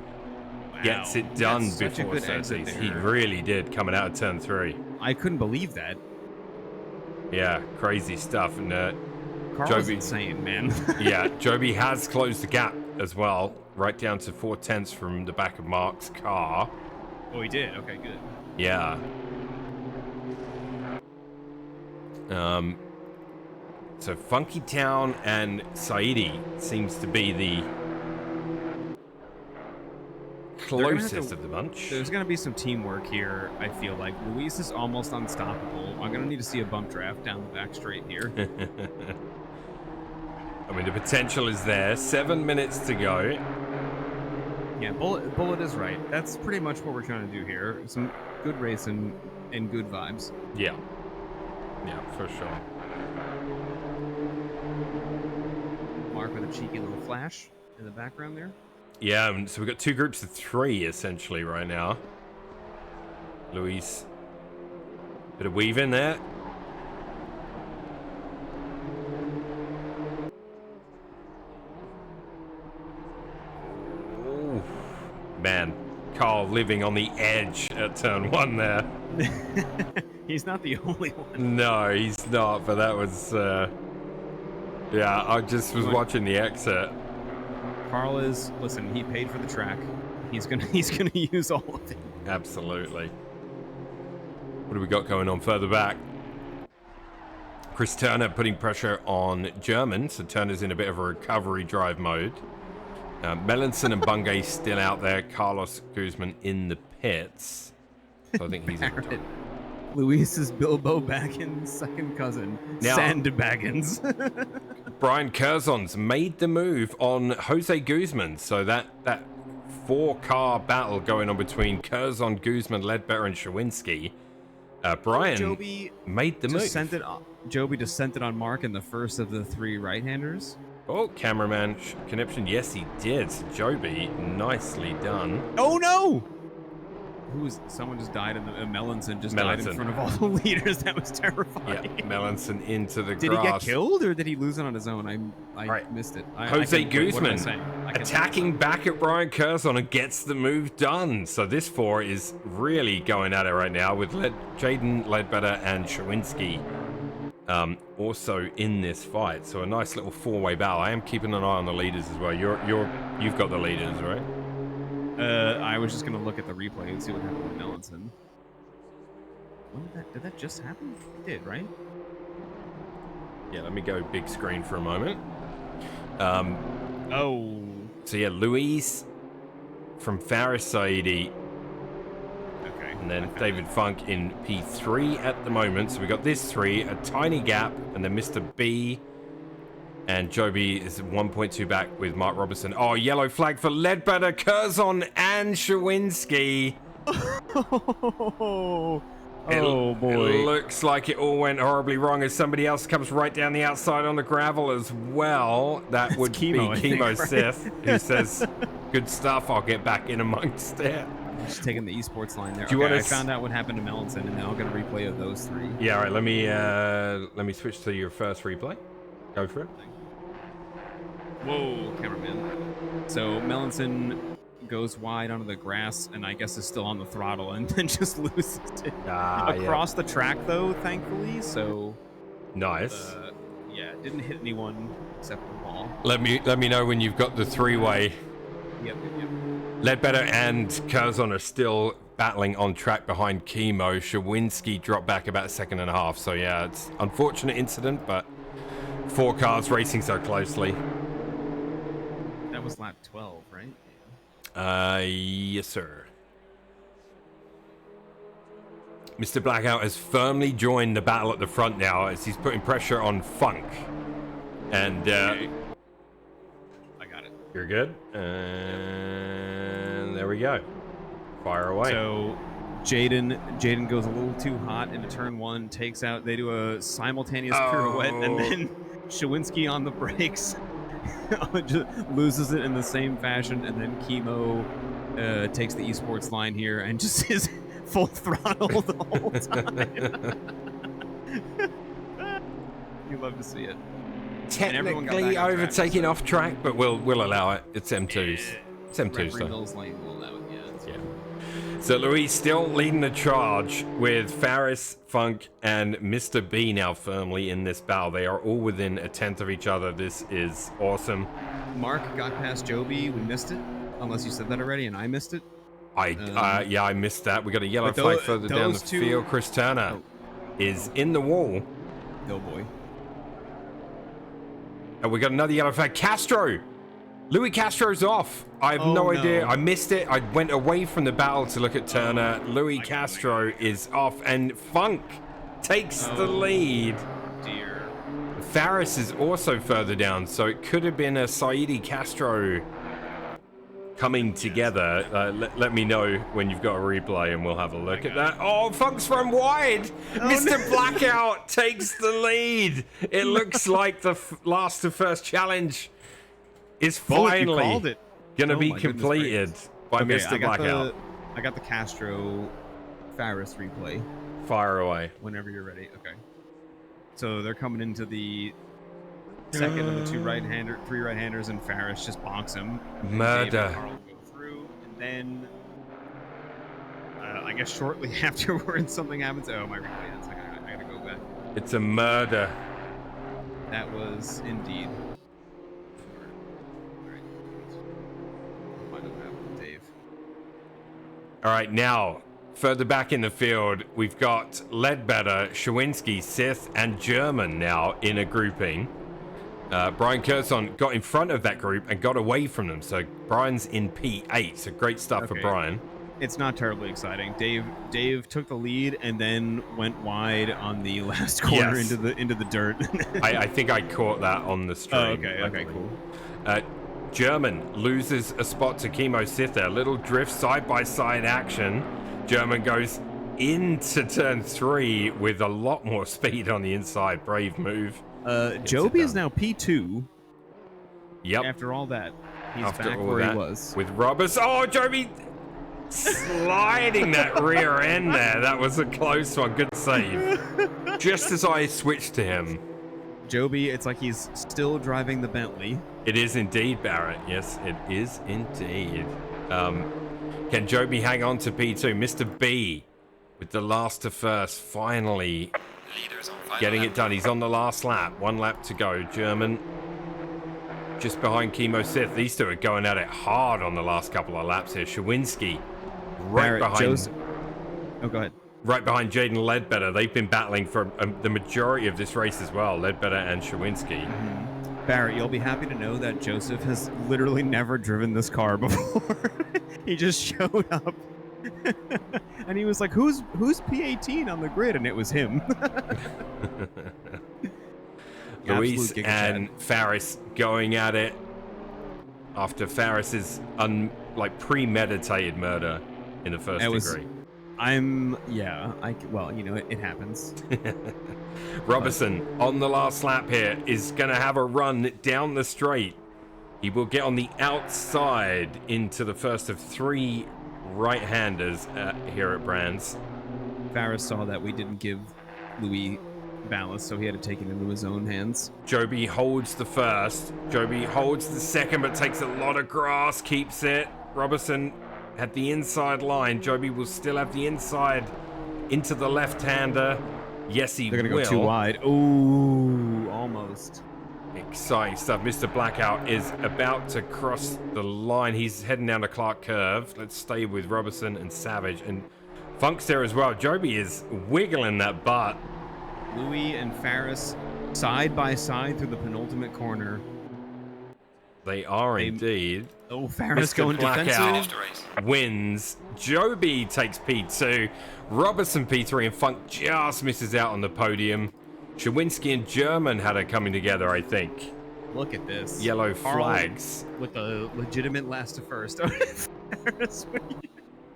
Wow. Gets it done That's such a before good exit Cersei's. there. He really did coming out of turn 3. I couldn't believe that. Yeah, crazy stuff. And Carl's Joby, insane, man. yeah, Joby has closed the gap as well, right down to 4/10 from the back of Mark's car. Oh, he did? Okay, good. Yeah. So Funky Town and Saidi seems to be the closest of the bunch. There's going to be some teamwork here, I feel like. Luis is almost unstoppable. I'm going to need to see a bump draft down the back straight here. I mean, the potential is there. 7 minutes to go. Yeah, Bullet is right. That's pretty much what we're trying to do here. Some good racing and good vibes. Yeah. Yeah, for sure. Mark with a cheeky little flash in the background there. Yeah, so we've got 2 groups of 3 essentially right now. Luis, bit of weave in there. Ooh, man, Carl living on the edge at turn 1 there. He's not the only one. No, he's not, but that was, yeah, I just was watching the exit. Carl is, listen, he paid for the track. He's gonna use all of it. Absolutely. What do we got going on further back? Chris Turner putting pressure on German, so Turner's in a bit of a recovery drive mode. Melanson and Bungay still out there. Carlos Guzman in the pits. So I think he's at the top. Luis's Bilbo Baggins' second cousin, Now- Sandbaggins. Brian Curzon's made the move on Jose Guzman, so that 4-car battle going on between Curzon, Guzman, Ledbetter, and Shawinski. Brian Joby made the move. Joby descented on Mark in the first of the 3 right-handers. Oh, cameraman connection. Yes, he did. So Joby, nicely done. Oh no! Someone just died in the Melanson just died in front of all the leaders. That was terrifying. Yeah, Melanson into the Did grass. he get killed or did he lose it on his own? I Right. missed it. Jose Guzman I attacking back at Brian Curzon and gets the move done. So this 4 is really going at it right now with Jaden, Ledbetter, and Shawinski also in this fight. So a nice little 4-way battle. I am keeping an eye on the leaders as well. You've got the leaders, right? I was just gonna look at the replay and see what happened with Melanson. Did that just happen? It did, right? Yeah, let me go big screen for a moment. Oh. So yeah, Luis from Faris Saidi. Okay. And then David Funk in P3 at the moment. So we got this 3, a tiny gap, and then Mr. B. And Joby is 1.2 back with Mark Robertson. Oh, yellow flag for Ledbetter, Curzon, and Shawinski. Oh boy. It looks like it all went horribly wrong as somebody else comes right down the outside on the gravel as well. That would Chemo, be Chemo I think, right? Sith, who says, good stuff, I'll get back in amongst it. Just taking the esports line there. Do you Okay, wanna I found out what happened to Melanson, and now I'm gonna replay of those 3. Yeah, all right, let me switch to your first replay. Go for it. Whoa, cameraman. So Melanson goes wide onto the grass, and I guess is still on the throttle, and then just loses it across the track, though, thankfully. So nice. Yeah, didn't hit anyone except the ball. Let me know when you've got the 3-way. Yep. Ledbetter and Curzon are still battling on track behind Chemo. Shawinski dropped back about a second and a half. So yeah, it's unfortunate incident, but 4 cars racing so closely. That was lap 12, right? Yes, sir. Mr. Blackout has firmly joined the battle at the front now as he's putting pressure on Funk. And Okay. I got it. you're good. And there we go. Fire away. So Jaden goes a little too hot into turn 1, takes out. They do a simultaneous pirouette, and then Shawinski on the brakes just loses it in the same fashion, and then Chemo takes the esports line here and just is full throttle the whole time. You love to see it. Technically overtaking off track, but we'll allow it. It's M2's. It's M2's Referee though. Mills lane will allow it. Yeah. So Louis still leading the charge with Faris, Funk, and Mr. B now firmly in this battle. They are all within a tenth of each other. This is awesome. Mark got past Joby. We missed it, unless you said that already, and I missed it. Yeah, I missed that. We got a yellow flag further down the field. Chris Turner is in the wall. No boy. And we got another yellow flag. Castro! Louis Castro's off. I have no idea. I missed it. I went away from the battle to look at Turner. Louis Castro is off, and Funk takes the lead. Dear. Faris is also further down, so it could have been a Saidi Castro coming together. Let me know when you've got a replay and we'll have a look at that. Oh, Funk's from wide. Mr. Blackout takes the lead. It looks like the last to first challenge is finally going to be completed by Mr. Blackout. I got the Castro Faris replay. Fire away. Whenever you're ready. Okay. So they're coming into the second of the three right-handers, and Faris just bonks him. Murder. Carl will go through, and then I guess shortly afterwards something happens. Oh, my replay ends. I gotta go back. It's a murder. That was indeed. All right, now, further back in the field, we've got Ledbetter, Shawinski, Sith, and German now in a grouping. Brian Curzon got in front of that group and got away from them, so Brian's in P8, so great stuff for Brian. It's not terribly exciting. Dave took the lead and then went wide on the last corner into the dirt. I think I caught that on the stream. Oh, okay, cool. German loses a spot to Chemo Sith there. Little drift side-by-side action. German goes into turn 3 with a lot more speed on the inside. Brave move. Joby is now P2. Yep. After all that, he's After back all where that, he was. with Roberts. Oh, Joby sliding that rear end there. That was a close one. Good save. Just as I switched to him. Joby, it's like he's still driving the Bentley. It is indeed, Barrett. Yes, it is indeed. Can Joby hang on to P2? Mr. B with the last to first, finally getting it done. He's on the last lap. 1 lap to go. German just behind Chemo Sith. These two are going at it hard on the last couple of laps here. Shawinski right behind. Oh, go ahead. Right behind Jaden Ledbetter. They've been battling for the majority of this race as well. Ledbetter and Shawinski. Barrett, you'll be happy to know that Joseph has literally never driven this car before. He just showed up. And he was like, who's P18 on the grid? And it was him. Luis and Faris going at it after Faris's premeditated murder in the first degree. Well, you know, it happens. Robertson on the last lap here is going to have a run down the straight. He will get on the outside into the first of 3 right-handers here at Brands. Faris saw that we didn't give Louis ballast, so he had to take it into his own hands. Joby holds the first. Joby holds the second, but takes a lot of grass, keeps it. Robertson at the inside line. Joby will still have the inside into the left-hander. Yes, he will. They're going to go too wide. Ooh, almost. Exciting stuff. Mr. Blackout is about to cross the line. He's heading down to Clark Curve. Let's stay with Robertson and Savage. And Funk's there as well. Joby is wiggling that butt. Louis and Faris side by side through the penultimate corner. They are indeed. Oh, Farris Mr. going Blackout defensive. wins. Joby takes P2. Robertson P3 and Funk just misses out on the podium. Shawinski and German had it coming together, I think. Look at this. Yellow Carl flags. with a legitimate last to first. Farris winning.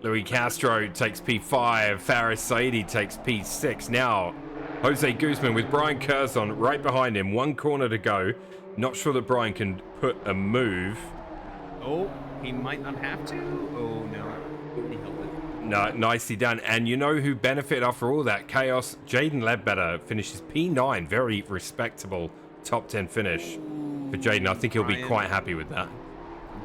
Louis Castro takes P5. Faris Saidi takes P6. Now, Jose Guzman with Brian Curzon right behind him. One corner to go. Not sure that Brian can put a move. Oh, he might not have to. Oh, no. He held it. No, nicely done. And you know who benefited after all that chaos? Jaden Ledbetter finishes P9. Very respectable top 10 finish for Jaden. I think he'll be quite happy with that.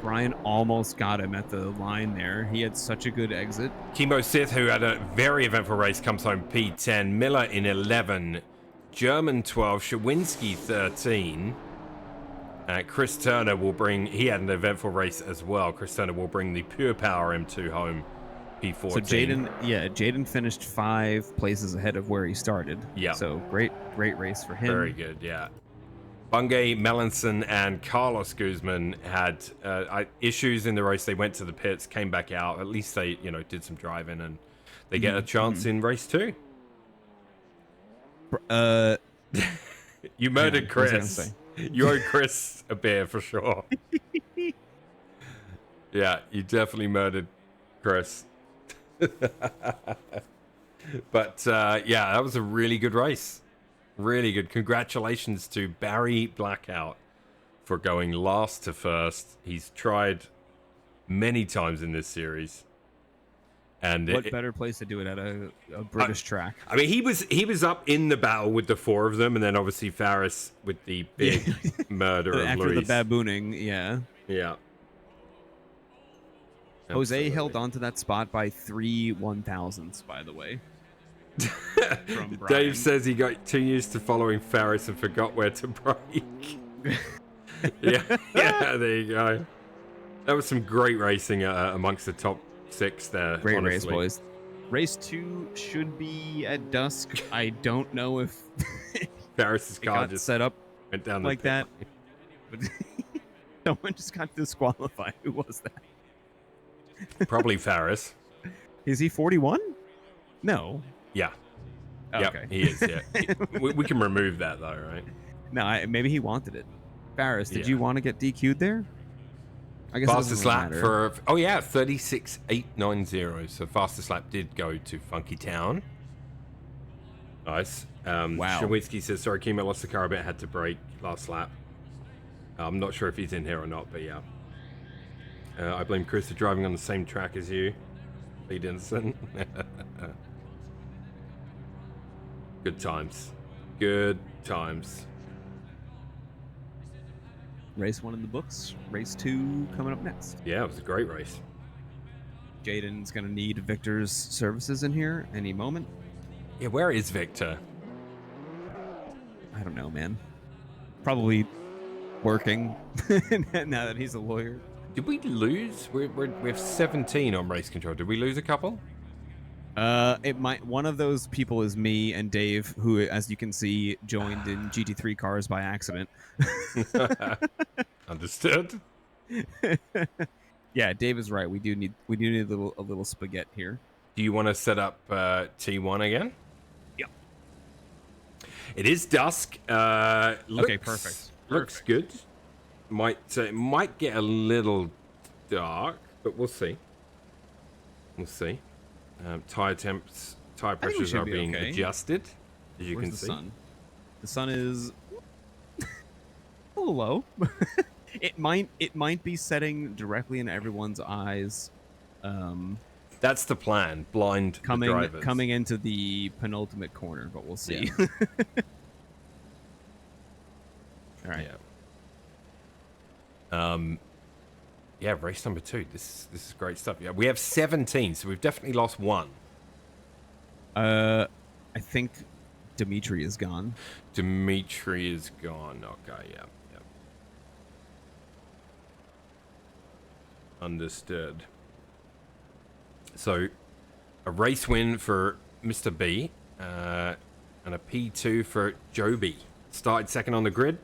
Brian almost got him at the line there. He had such a good exit. Kimo Sith, who had a very eventful race, comes home P10. Miller in 11. German 12. Shawinski 13. Chris Turner will bring... He had an eventful race as well. Chris Turner will bring the Pure Power M2 home P14. So Jaden finished 5 places ahead of where he started. Yeah. So great race for him. Very good, yeah. Bungay, Melanson, and Carlos Guzman had issues in the race. They went to the pits, came back out. At least they, did some driving, and they get a chance in race 2. You murdered Chris. You owe Chris a beer for sure. Yeah, you definitely murdered Chris. But yeah, that was a really good race. Really good. Congratulations to Barry Blackout for going last to first. He's tried many times in this series. And what better place to do it at a British track? I mean, he was up in the battle with the 4 of them, and then obviously Faris with the big murder of after Luis. the babooning, yeah. Yeah. Jose Absolutely. held on to that spot by 3 1,000ths, by the way. From Brian. Dave says he got too used to following Faris and forgot where to brake. yeah, there you go. That was some great racing amongst the top 6 there. Great honestly. race, boys. Race 2 should be at dusk. I don't know if Faris's car got just set up went down like the that. But someone just got disqualified. Who was that? Probably Faris. Is he 41? No. Yeah. Oh, Yep, okay. he is. Yeah. we can remove that though, right? No, maybe he wanted it. Faris, did Yeah. you want to get DQ'd there? I guess Fastest it lap matter. for 36.890. So fastest lap did go to Funky Town. Nice. Wow. Shawinski says, sorry, Kimo lost the car a bit, had to brake last lap. I'm not sure if he's in here or not, but yeah. I blame Chris for driving on the same track as you. Lee Denson. Good times. Good times. Race 1 in the books. Race 2 coming up next. Yeah, it was a great race. Jaden's going to need Victor's services in here any moment. Yeah, where is Victor? I don't know, man. Probably working now that he's a lawyer. Did we lose? We have 17 on race control. Did we lose a couple? It might. One of those people is me and Dave, who, as you can see, joined in GT3 cars by accident. Understood. Yeah, Dave is right. We do need a little spaghetti here. Do you want to set up T1 again? Yep. It is dusk. Okay, perfect. Looks good. Might get a little dark, but we'll see. We'll see. Tire temps, tire think we pressures should are be being okay. adjusted, as you Where's can the see. sun? The sun is a little low. It might be setting directly in everyone's eyes. That's the plan. Blind the drivers. Coming into the penultimate corner, but we'll see. Yeah. All right. Yeah. Yeah, race number 2. This is great stuff. Yeah, we have 17, so we've definitely lost 1. I think Dimitri is gone. Dimitri is gone. Okay, yeah. Understood. So, a race win for Mr. B, and a P2 for Joby. started second on the grid.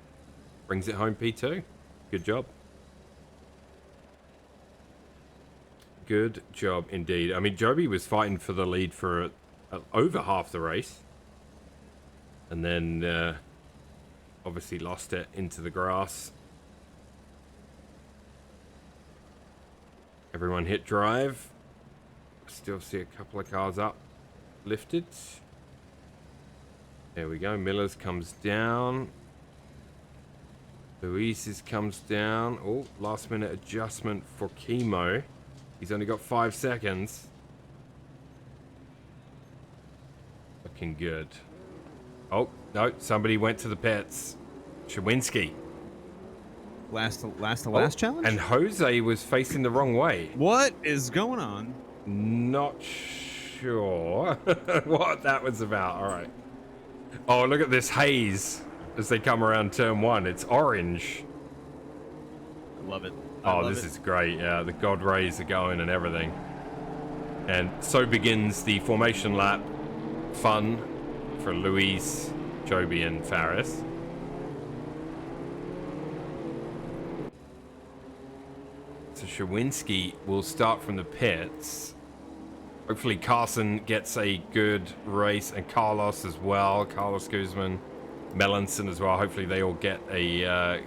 Brings it home, P2. Good job. Good job indeed. I mean, Joby was fighting for the lead for over half the race. And then obviously lost it into the grass. Everyone hit drive. Still see a couple of cars up. Lifted. There we go. Miller's comes down. Luis's comes down. Oh, last minute adjustment for Chemo. He's only got 5 seconds. Looking good. Oh, no, somebody went to the pits. Shawinski. Last challenge? And Jose was facing the wrong way. What is going on? Not sure what that was about. All right. Oh, look at this haze as they come around turn 1. It's orange. I love it. Oh, this is great. Yeah, the God rays are going and everything. And so begins the formation lap fun for Luis, Joby, and Faris. So Shawinski will start from the pits. Hopefully Carson gets a good race, and Carlos as well. Carlos Guzman, Melanson as well. Hopefully they all get a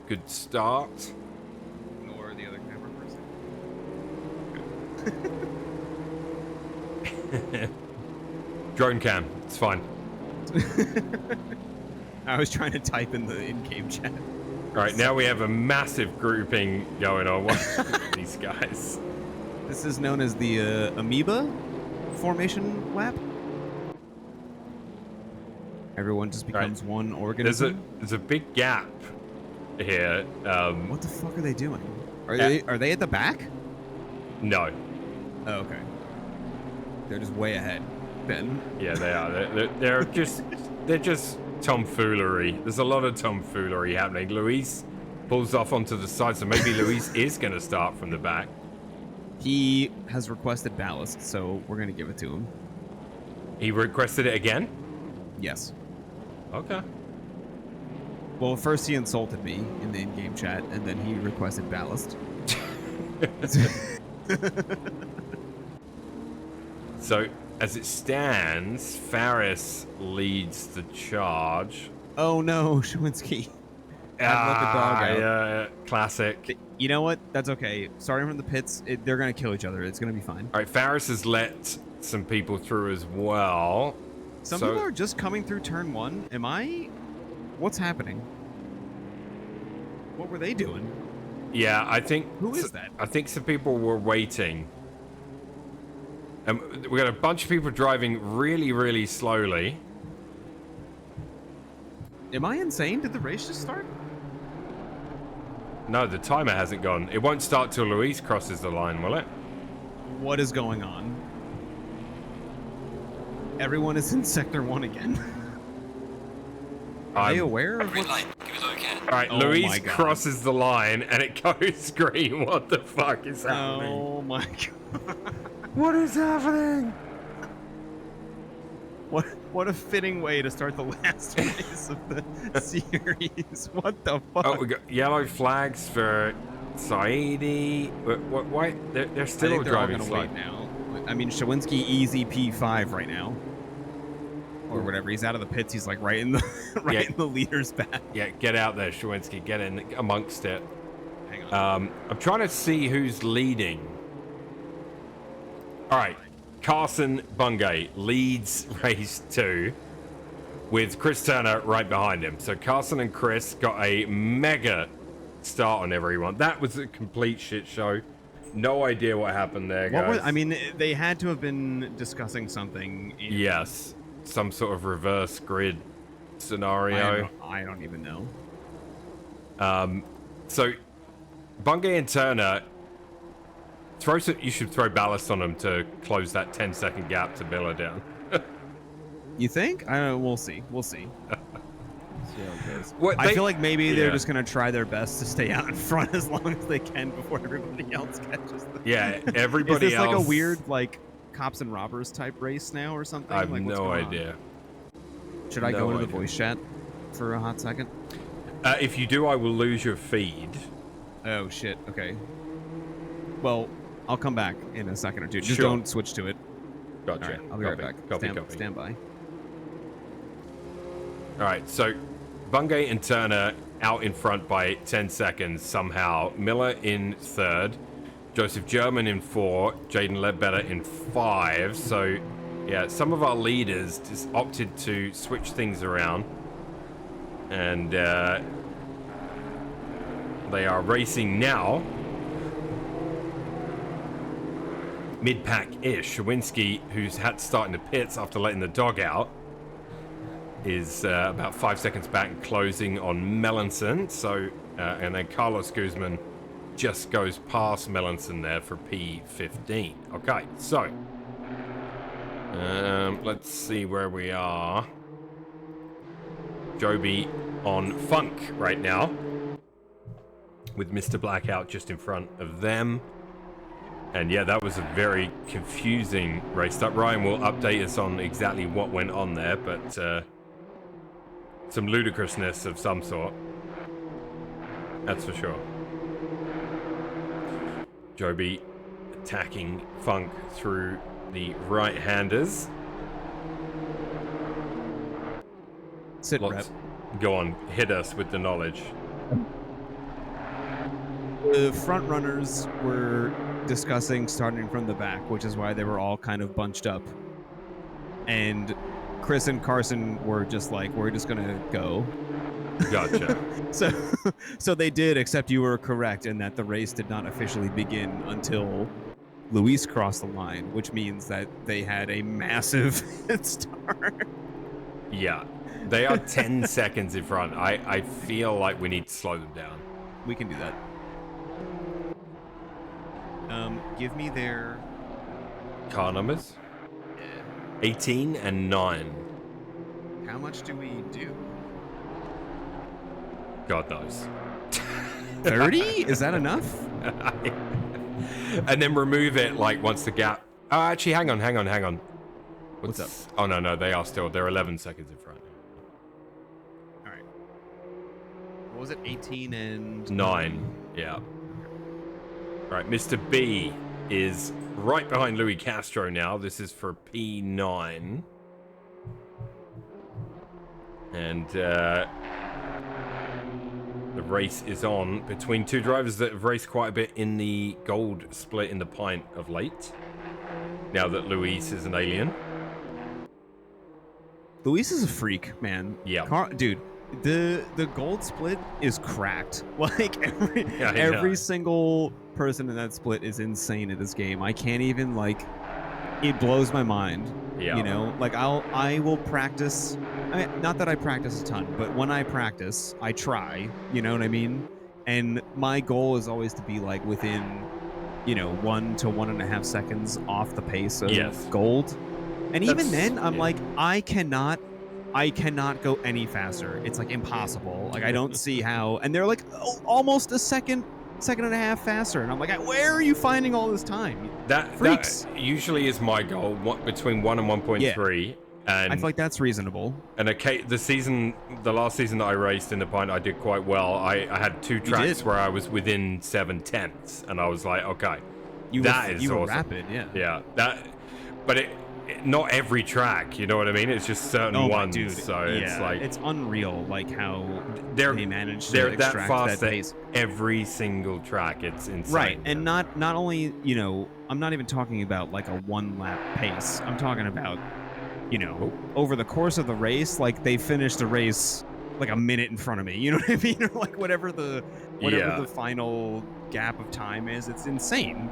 good start. Ignore the other camera person. Drone cam, it's fine. I was trying to type in the in-game chat. All right, now we have a massive grouping going on. These guys. This is known as the amoeba formation lap. Everyone just becomes one organism. There's a big gap here. What the fuck are they doing? Are they at the back? No. Oh, okay. They're just way ahead. Ben. Yeah, they are. They're just tomfoolery. There's a lot of tomfoolery happening. Luis pulls off onto the side, so maybe Luis is going to start from the back. He has requested ballast, so we're going to give it to him. He requested it again? Yes. Okay. Well, first he insulted me in the in-game chat, and then he requested ballast. So, as it stands, Faris leads the charge. Oh no, Shawinski. I've let the dog out. Yeah, classic. You know what? That's okay. Starting from the pits, they're going to kill each other. It's going to be fine. All right, Faris has let some people through as well. Some people are just coming through turn 1. Am I? What's happening? What were they doing? Yeah, I think... Who is that? I think some people were waiting. And we got a bunch of people driving really, really slowly. Am I insane? Did the race just start? No, the timer hasn't gone. It won't start till Luis crosses the line, will it? What is going on? Everyone is in Sector 1 again. Are they aware of Green what's... light. Give us all you can. All right, Oh Luis my God. crosses the line and it goes green. What the fuck is happening? Oh my god. What is happening? What a fitting way to start the last race of the series. What the fuck? Oh, we got yellow flags for Saidi. Why? They're still I think they're all driving gonna slow. wait now. I mean, Shawinski easy P5 right now. Or whatever. He's out of the pits. He's like right in the in the leader's back. Yeah, get out there, Shawinski. Get in amongst it. Hang on. I'm trying to see who's leading. All right. Carson Bungay leads race 2 with Chris Turner right behind him. So Carson and Chris got a mega start on everyone. That was a complete shit show. No idea what happened there, guys. I mean, they had to have been discussing something. Yes. Some sort of reverse grid scenario. I don't even know. So Bungay and Turner... you should throw ballast on them to close that 10-second gap to Miller down. You think? I don't know. We'll see. We'll see. What, I feel like maybe they're yeah. just going to try their best to stay out in front as long as they can before everybody else catches them. Yeah, everybody Is this else... like a weird, like, cops and robbers type race now or something? I have like, what's no going idea. on? Should I go into the voice chat? for a hot second? If you do, I will lose your feed. Oh shit. Okay. Well, I'll come back in a second or two. Just Sure. don't switch to it. Gotcha. All right, I'll be right back. Copy. Stand by. All right, so Bungay and Turner out in front by 10 seconds somehow. Miller in third. Joseph German in 4. Jaden Ledbetter in 5. So, yeah, some of our leaders just opted to switch things around. And they are racing now. Mid-pack-ish. Shawinski, who's had to start in the pits after letting the dog out, is about 5 seconds back and closing on Melanson. So, and then Carlos Guzman just goes past Melanson there for P15. Okay, so let's see where we are. Joby on Funk right now, with Mr. Blackout just in front of them. And yeah, that was a very confusing race start. Ryan will update us on exactly what went on there, but some ludicrousness of some sort. That's for sure. Joby attacking Funk through the right-handers. Sit rep. Go on, hit us with the knowledge. The front runners were discussing starting from the back, which is why they were all kind of bunched up. And Chris and Carson were just like, we're just gonna go. Gotcha. So they did, except you were correct in that the race did not officially begin until Luis crossed the line, which means that they had a massive head start. Yeah, they are 10 seconds in front. I feel like we need to slow them down. We can do that. Give me their car numbers. 18 and 9. How much do we do? God knows. 30? Is that enough? And then remove it like once the gap. Oh, actually, hang on. What's up? Oh no, they're 11 seconds in front. All right. What was it? 18 and 9. Yeah. All right, Mr. B is right behind Louis Castro now. This is for P9. And the race is on between two drivers that have raced quite a bit in the gold split in the pint of late. Now that Luis is an alien. Luis is a freak, man. Yeah. Dude, the gold split is cracked. Like every single person in that split is insane at this game. I can't even it blows my mind. Yeah. You know, I will practice. I mean, not that I practice a ton, but when I practice, I try. You know what I mean? And my goal is always to be within, 1 to 1.5 seconds off the pace of gold. And even then, I'm I cannot go any faster. It's impossible. I don't see how. And they're almost a second and a half faster. And I'm where are you finding all this time? Freaks. That usually is my goal, between 1 and 1.3. Yeah. And I feel like that's reasonable. And the last season that I raced in the pint, I did quite well. I had 2 tracks where I was within 7/10, and I was like, okay, you awesome. were rapid, yeah. Yeah, but it not every track, you know what I mean? It's just certain ones. Dude. So yeah, it's unreal, how they manage to they're extract that fast that pace. Every single track. It's insane. Right, and not only I'm not even talking about a 1-lap pace. I'm talking about over the course of the race, they finished the race a minute in front of me. You know what I mean? Or whatever the final gap of time is. It's insane.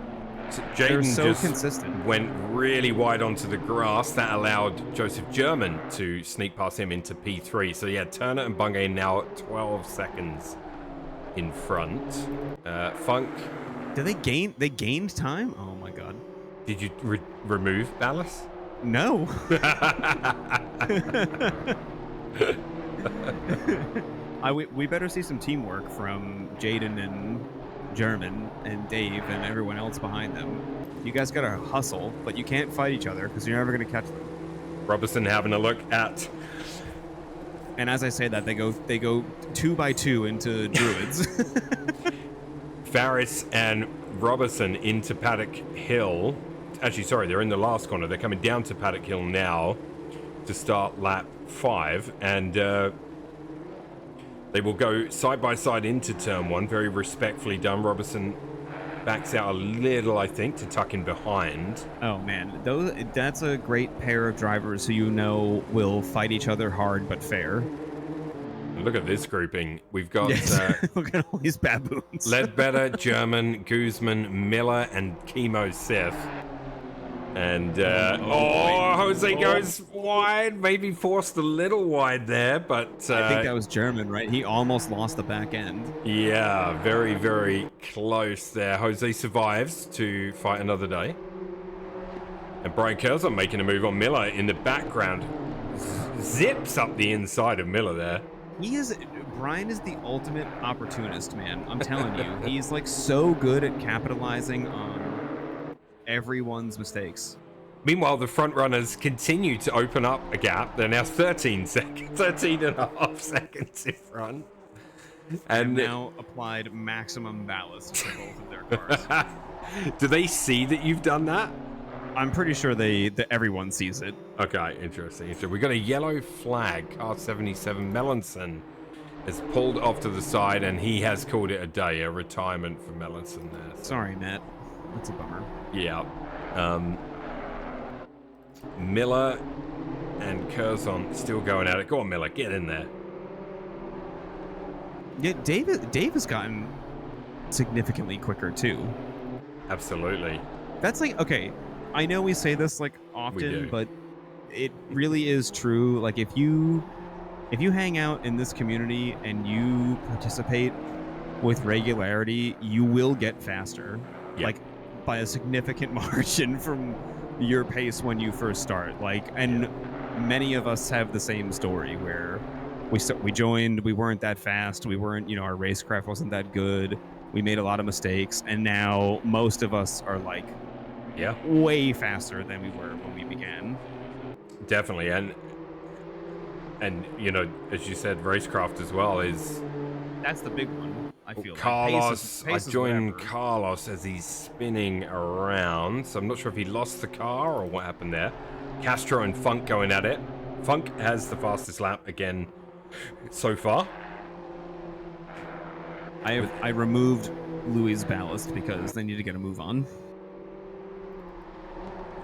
So They're Jaden so just consistent. went really wide onto the grass. That allowed Joseph German to sneak past him into P3. So yeah, Turner and Bungay now at 12 seconds in front. Funk. Did they gain? They gained time? Oh my god. Did you remove Ballas? No. We better see some teamwork from Jaden and German and Dave and everyone else behind them. You guys gotta hustle, but you can't fight each other because you're never gonna catch them. Robertson having a look at And as I say that, they go 2 by 2 into druids. Farris and Robertson into Paddock Hill. Actually, sorry, they're in the last corner. They're coming down to Paddock Hill now to start lap 5, and they will go side by side into turn 1. Very respectfully done. Robertson backs out a little, I think, to tuck in behind. Oh man, that's a great pair of drivers who will fight each other hard but fair. Look at this grouping. We've got look at all these baboons. Ledbetter, German, Guzman, Miller, and Chemo Seth. And Jose goes wide, maybe forced a little wide there, but I think that was German, right? He almost lost the back end. Yeah, very, very close there. Jose survives to fight another day. And Brian Curzon making a move on Miller in the background. Zips up the inside of Miller there. Brian is the ultimate opportunist, man. I'm telling you. He's like so good at capitalizing on everyone's mistakes. Meanwhile, the front runners continue to open up a gap. They're now 13 and a half seconds in front. And now applied maximum ballast to both of their cars. Do they see that you've done that? I'm pretty sure that everyone sees it. Okay, interesting. So we got a yellow flag. Car 77 Melanson has pulled off to the side, and he has called it a day, a retirement for Melanson there. So. Sorry, Matt. That's a bummer. Yeah. Miller and Curzon still going at it. Go on, Miller, get in there. Yeah, Dave has gotten significantly quicker too. Absolutely. That's like, okay, I know we say this like often, but it really is true. Like if you hang out in this community and you participate with regularity, you will get faster. Yep. Like by a significant margin from your pace when you first start. Like, and many of us have the same story where we joined, we weren't that fast, we weren't, our racecraft wasn't that good, we made a lot of mistakes, and now most of us are like way faster than we were when we began. Definitely. And as you said, racecraft as well that's the big one. I feel Carlos, like. Pace I joined whatever. Carlos as he's spinning around, so I'm not sure if he lost the car or what happened there. Castro and Funk going at it. Funk has the fastest lap again so far. I removed Louis' ballast because they need to get a move on.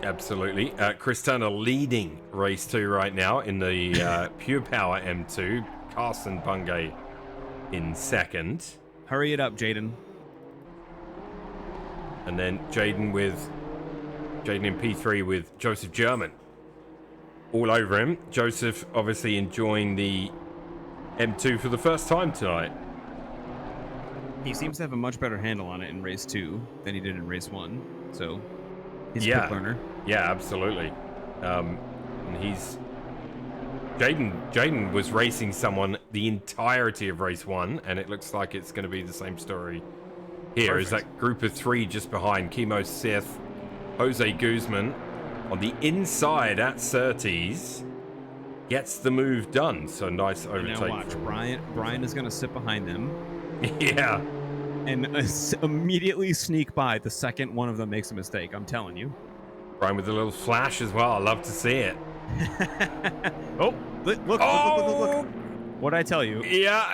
Absolutely. Chris Turner leading race 2 right now in the Pure Power M2. Carson Bungay in second. Hurry it up, Jaden. And then Jaden in P3 with Joseph German all over him. Joseph obviously enjoying the M2 for the first time tonight. He seems to have a much better handle on it in race 2 than he did in race 1. So he's a quick learner. Yeah, absolutely. And Jaden was racing someone the entirety of race 1, and it looks like it's going to be the same story here. Perfect. Is that group of 3 just behind Chemo Seth, Jose Guzman on the inside at Surtees gets the move done. So nice overtake. Now watch, Brian is going to sit behind them. Yeah. And immediately sneak by the second one of them makes a mistake. I'm telling you. Brian with a little flash as well. I love to see it. Look. What'd I tell you? Yeah.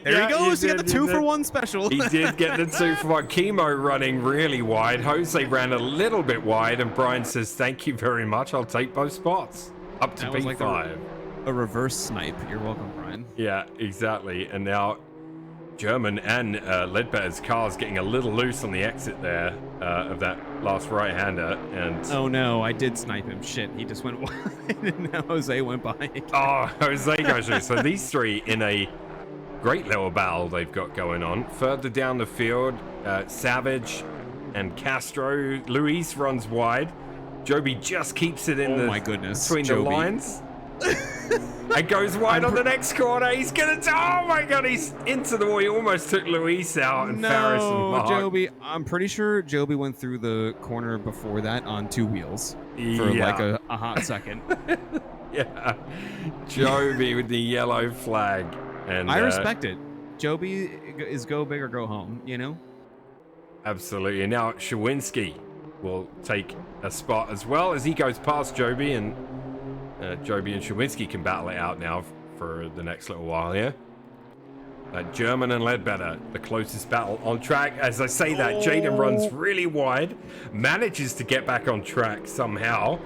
There he goes. He got the 2-for-1 special. He did get the 2-for-1. Chemo running really wide. Jose ran a little bit wide, and Brian says, thank you very much. I'll take both spots. Up to P5. Like a reverse snipe. You're welcome, Brian. Yeah, exactly. And now German and Ledbetter's cars getting a little loose on the exit there of that last right-hander. And oh no, I did snipe him. Shit, he just went wide, and now Jose went by again. Oh, Jose goes through. So these 3 in a great little battle they've got going on. Further down the field, Savage and Castro. Luis runs wide. Joby just keeps it in between the lines. And goes wide on the next corner. He's gonna. Oh my god! He's into the wall. He almost took Luis out and Farris and Mark. Joby. I'm pretty sure Joby went through the corner before that on 2 wheels for like a hot second. Yeah. Joby with the yellow flag. And I respect it. Joby is go big or go home, you know? Absolutely. And now Shawinski will take a spot as well as he goes past Joby, and Joby and Shawinski can battle it out now for the next little while here. German and Ledbetter, the closest battle on track. As I say that, Jaden runs really wide, manages to get back on track somehow.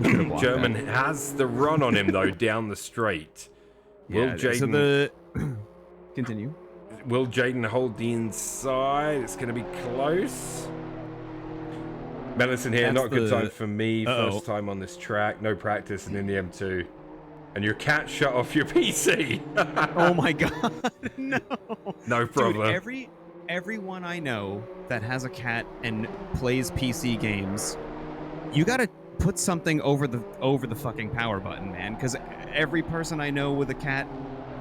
German has the run on him though down the straight. Will Jaden continue? Will Jaden hold the inside? It's going to be close. Medicine here, not a good time for me. First time on this track, no practice, and in the M2. And your cat shut off your PC. Oh my god, no. No problem. Dude, everyone I know that has a cat and plays PC games, you gotta put something over the fucking power button, man. Because every person I know with a cat,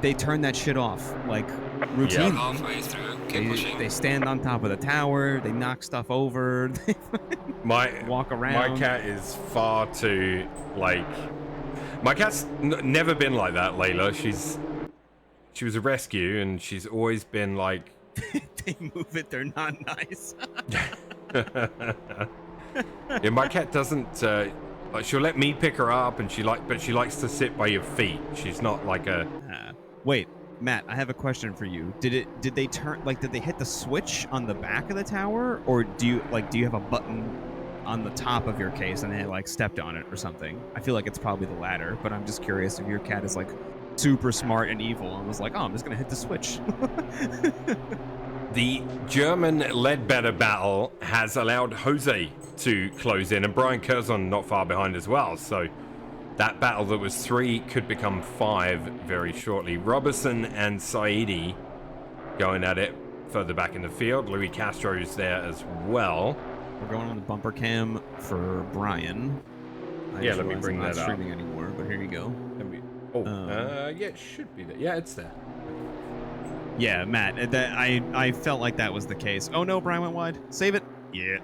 they turn that shit off like routine. Yeah. Halfway through, keep pushing. They stand on top of the tower. They knock stuff over. They walk around. My cat is far too like. My cat's never been like that, Layla. She was a rescue, and she's always been like. They move it. They're not nice. Yeah, my cat doesn't. Like, she'll let me pick her up, and but she likes to sit by your feet. She's not like a. Wait, Matt, I have a question for you. Did they hit the switch on the back of the tower, or do you have a button on the top of your case and they like stepped on it or something? I feel like it's probably the latter, but I'm just curious if your cat is like super smart and evil and was like, oh, I'm just gonna hit the switch. The German Ledbetter battle has allowed Jose to close in, and Brian Curzon not far behind as well. So that battle that was 3 could become 5 very shortly. Robertson and Saidi going at it further back in the field. Louis Castro's there as well. We're going on the bumper cam for Brian. Yeah, let me bring that up. I'm not streaming anymore, but here you go. Yeah, it should be there. Yeah, it's there. Yeah, Matt, I felt like that was the case. Oh no, Brian went wide. Save it. Yeah.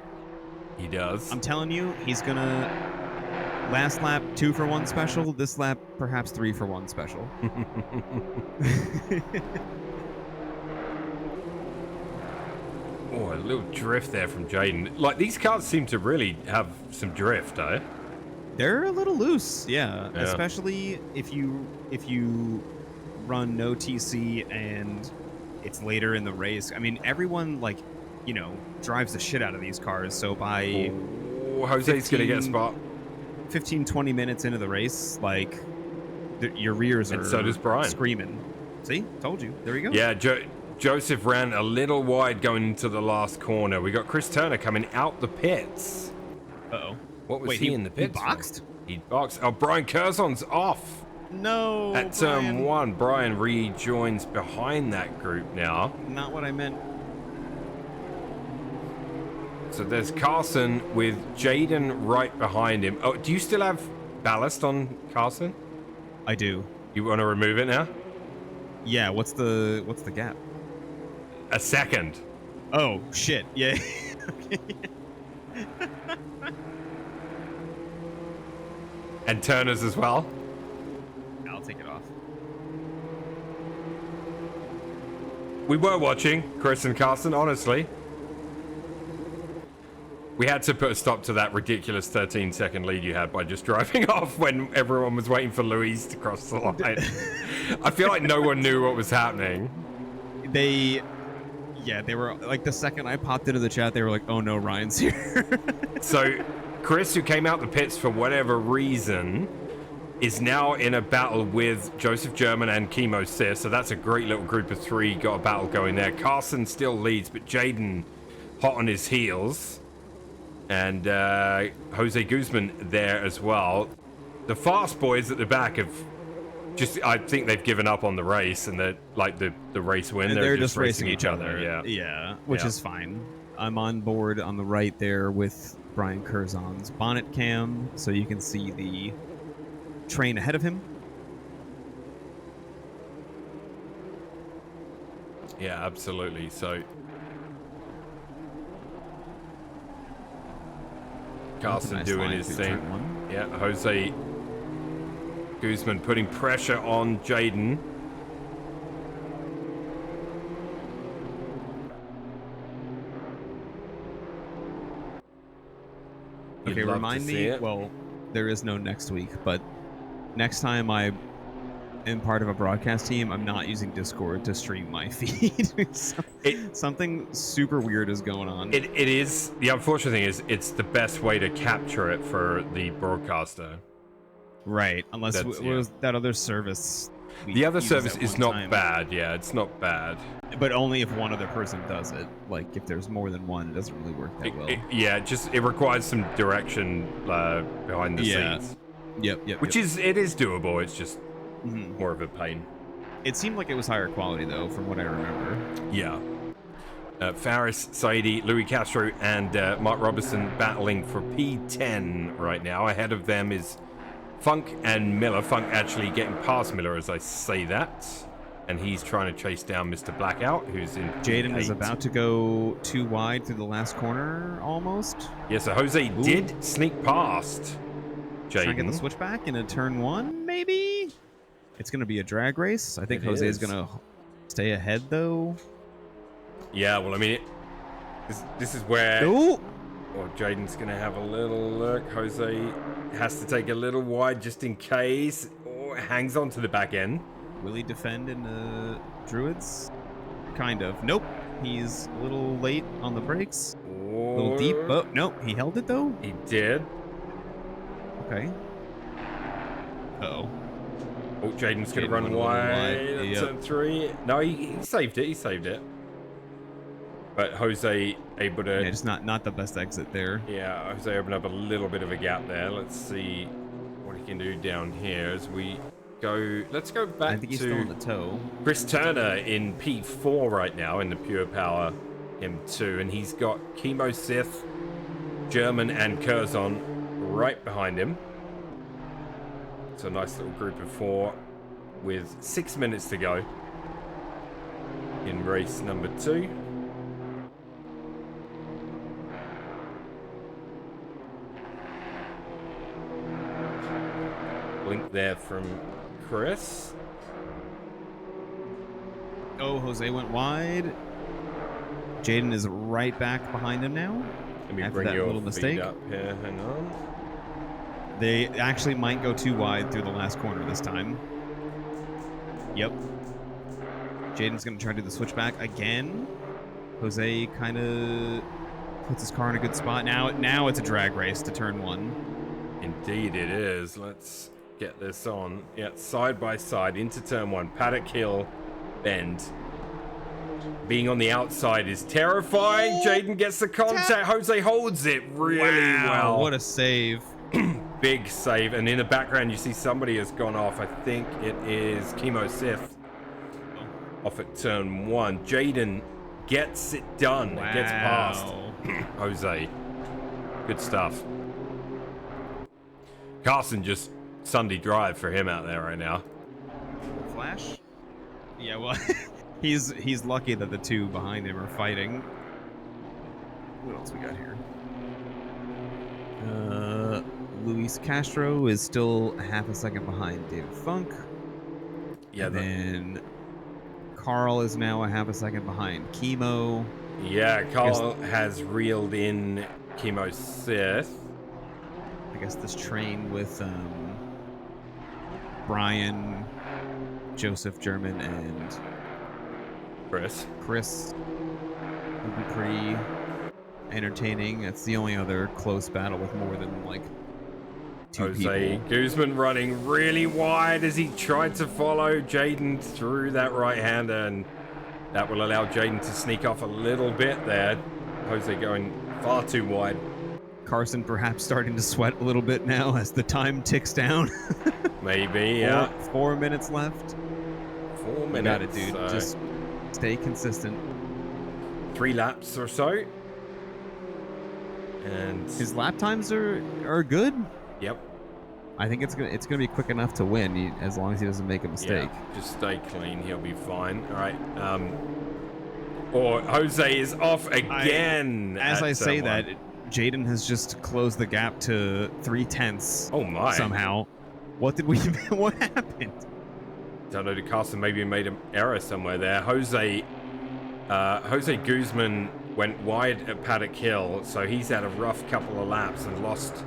He does. I'm telling you, he's gonna last lap 2 for 1 special. This lap, perhaps 3 for 1 special. Oh, a little drift there from Jaden. Like, these cars seem to really have some drift, eh? They're a little loose, yeah. Especially if you run no TC and it's later in the race. I mean, everyone drives the shit out of these cars. So by Jose's gonna get a spot. 15-20 minutes into the race, like your rears are, and so does Brian, screaming. See, told you. There we go. Yeah, Joseph ran a little wide going into the last corner. We got Chris Turner coming out the pits. Uh-oh. What was he in the pits? He boxed? He boxed. Oh, Brian Curzon's off. No. At turn 1, Brian rejoins behind that group now. Not what I meant. So there's Carson with Jaden right behind him. Oh, do you still have ballast on Carson? I do. You want to remove it now? Yeah, what's the gap? A second. Oh, shit. Yeah. And Turner's as well? I'll take it off. We were watching, Chris and Carson, honestly. We had to put a stop to that ridiculous 13-second lead you had by just driving off when everyone was waiting for Louise to cross the line. I feel like no one knew what was happening. They were like, the second I popped into the chat, they were like, oh no, Ryan's here. So Chris, who came out the pits for whatever reason, is now in a battle with Joseph German and Chemo Sis. So that's a great little group of 3. Got a battle going there. Carson still leads, but Jaden hot on his heels. And Jose Guzman there as well. The fast boys at the back have I think they've given up on the race, and that the race win. They're just racing each other. Yeah, which is fine. I'm on board on the right there with Brian Curzon's bonnet cam, so you can see the train ahead of him. Yeah, absolutely. So Carson doing his thing. Yeah, Jose Guzman putting pressure on Jaden. Okay, remind me. Well, there is no next week, but next time I am part of a broadcast team, I'm not using Discord to stream my feed. Something super weird is going on. It is. The unfortunate thing is, it's the best way to capture it for the broadcaster. Right, unless was that other service. The other service is not bad. Yeah, it's not bad. But only if one other person does it. Like if there's more than one, it doesn't really work that well. It requires some direction behind the scenes. Yep. Which is doable. It's just more of a pain. It seemed like it was higher quality though, from what I remember. Yeah. Faris, Saidi, Louis Castro, and Mark Robertson battling for P10 right now. Ahead of them is Funk and Miller. Funk actually getting past Miller as I say that. And he's trying to chase down Mr. Blackout, who's in Jaden P8. is about to go too wide through the last corner, almost. Yeah, so Jose did sneak past Jaden. Trying to get the switchback in a turn one, maybe? It's going to be a drag race. I think Jose is going to stay ahead, though. Yeah, well, I mean, this is where... Ooh. Well, Jaden's going to have a little look. Jose has to take a little wide just in case. Or hangs on to the back end. Will he defend in the Druids? Kind of. Nope. He's a little late on the brakes. A little deep. Oh, nope. He held it, though? He did. Okay. Uh-oh. Oh, Jaden's going to run wide. Turn 3. No, he saved it. He saved it. But Jose able to... Yeah, just not the best exit there. Yeah, Jose opened up a little bit of a gap there. Let's see what he can do down here as we go... Let's go back to... I think he's still on the toe. Chris Turner in P4 right now in the Pure Power M2. And he's got Chemo Sith, German, and Curzon right behind him. It's a nice little group of 4 with 6 minutes to go in race number 2. Blink there from Chris. Oh, Jose went wide. Jaden is right back behind him now. Let me after bring that your little mistake. up here. Hang on. They actually might go too wide through the last corner this time. Yep. Jaden's going to try to do the switchback again. Jose kind of puts his car in a good spot. Now it's a drag race to turn 1. Indeed it is. Let's get this on. Yeah, side by side into turn 1. Paddock Hill bend. Being on the outside is terrifying. Jaden gets the contact. Jose holds it really well. What a save. Big save. And in the background, you see somebody has gone off. I think it is Chemo Sith off at turn 1. Jaden gets it done. Wow. It gets past Jose. Good stuff. Carson just Sunday drive for him out there right now. Flash? Yeah, well, he's lucky that the 2 behind him are fighting. What else we got here? Luis Castro is still half a second behind David Funk. Yeah, and then Carl is now a half a second behind Chemo. Yeah, Carl has reeled in Chemo Sith. I guess this train with Brian, Joseph, German, and Chris would be pretty entertaining. It's the only other close battle with more than like 2 Jose people. Guzman running really wide as he tried to follow Jaden through that right-hander, and that will allow Jaden to sneak off a little bit there. Jose going far too wide. Carson perhaps starting to sweat a little bit now as the time ticks down. Maybe, yeah. 4 minutes left. 4 minutes. You got it, dude. Just stay consistent. 3 laps or so. And his lap times are good. Yep. I think it's gonna be quick enough to win as long as he doesn't make a mistake. Yeah, just stay clean. He'll be fine. All right. Or Jose is off again. As I say that, Jaden has just closed the gap to 3/10. Oh my! Somehow. What did we? What happened? Don't know. Carson maybe made an error somewhere there. Jose Guzman went wide at Paddock Hill, so he's had a rough couple of laps and lost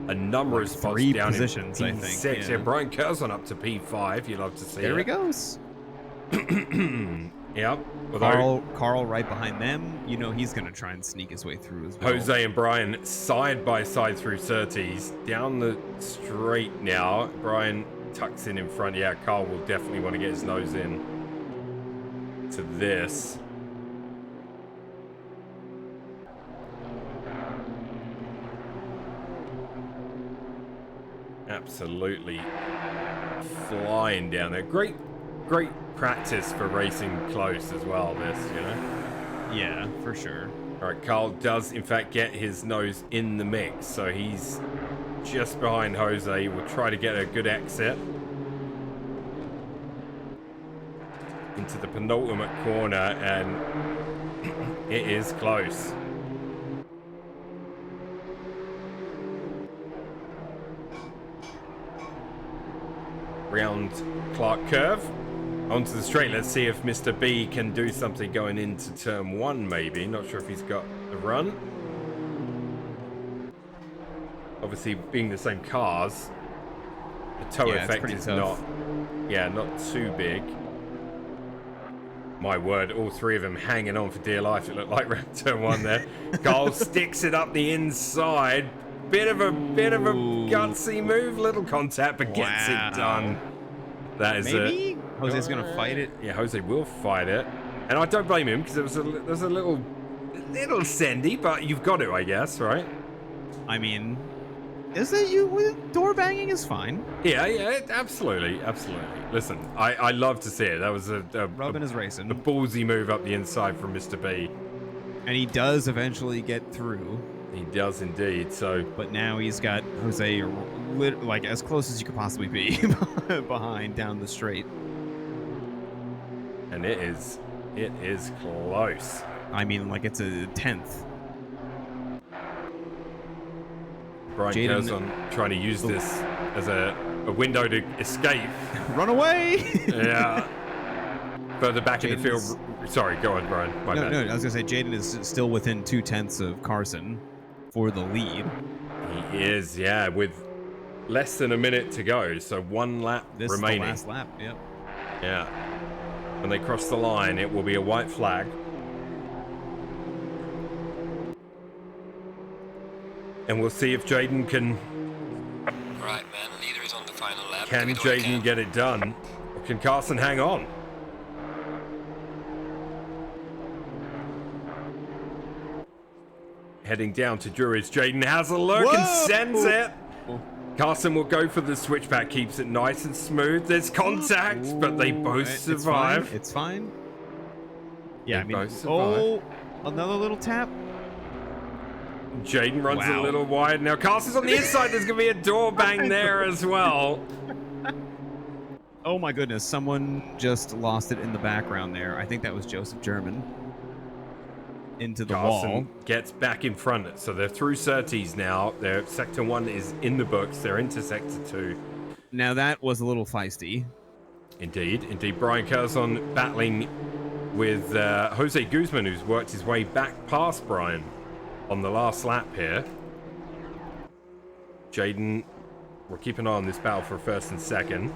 a number of spots 3 down positions, in I P6. think. Yeah, Brian Curzon up to P5. You love to see There it. he goes. Yep. Although Carl right behind them. You know he's gonna try and sneak his way through as well. Jose and Brian side by side through Surtees. Down the straight now. Brian tucks in front. Yeah, Carl will definitely want to get his nose in to this. Absolutely flying down there. Great practice for racing close as well, this, you know? Yeah, for sure. All right, Carl does, in fact, get his nose in the mix, so he's just behind Jose. We'll try to get a good exit into the penultimate corner, and it is close. Round Clark curve onto the straight. Let's see if Mr. B can do something going into turn 1, maybe. Not sure if he's got a run. Obviously, being the same cars, the tow effect is tough. not too big. My word, all 3 of them hanging on for dear life. It looked like round turn 1 there. Carl sticks it up the inside. Bit of a gutsy move, little contact, but gets it done. That is Maybe Jose's gonna fight it. Yeah, Jose will fight it, and I don't blame him because there was a little sendy, but you've got to, I guess, right? I mean, door banging is fine. Yeah, absolutely. Listen, I love to see it. That was a Rubbing is racing, a ballsy move up the inside from Mr. B. and he does eventually get through. He does indeed. So, but now he's got Jose like as close as you could possibly be behind down the straight. And it is close. I mean, like it's a 10th. Brian Curzon trying to use this as a window to escape. Run away! Yeah. Further back in the field. Sorry, go on, Brian. My bad. No, I was gonna say Jaden is still within 2/10 of Carson for the lead. He is, yeah, with less than a minute to go, so 1 lap remaining. This is the last lap, yep. Yeah. When they cross the line, it will be a white flag. And we'll see if Jaden can... Right, man. Leader is on the final lap. Can Jaden get it done? Or can Carson hang on? Heading down to Druids. Jaden has a look and sends it. Carson will go for the switchback, keeps it nice and smooth. There's contact, but they both survive. It's fine. Yeah, They I mean, both survive. Another little tap. Jaden runs a little wide. Now Carson's on the inside. There's going to be a door bang there as well. Oh my goodness, someone just lost it in the background there. I think that was Joseph German. Into the Carson wall. Gets back in front. So they're through Surtees now. Their Sector 1 is in the books. They're into Sector 2. Now that was a little feisty. Indeed. Brian Curzon battling with Jose Guzman, who's worked his way back past Brian on the last lap here. Jaden, we'll keep an eye on this battle for first and second.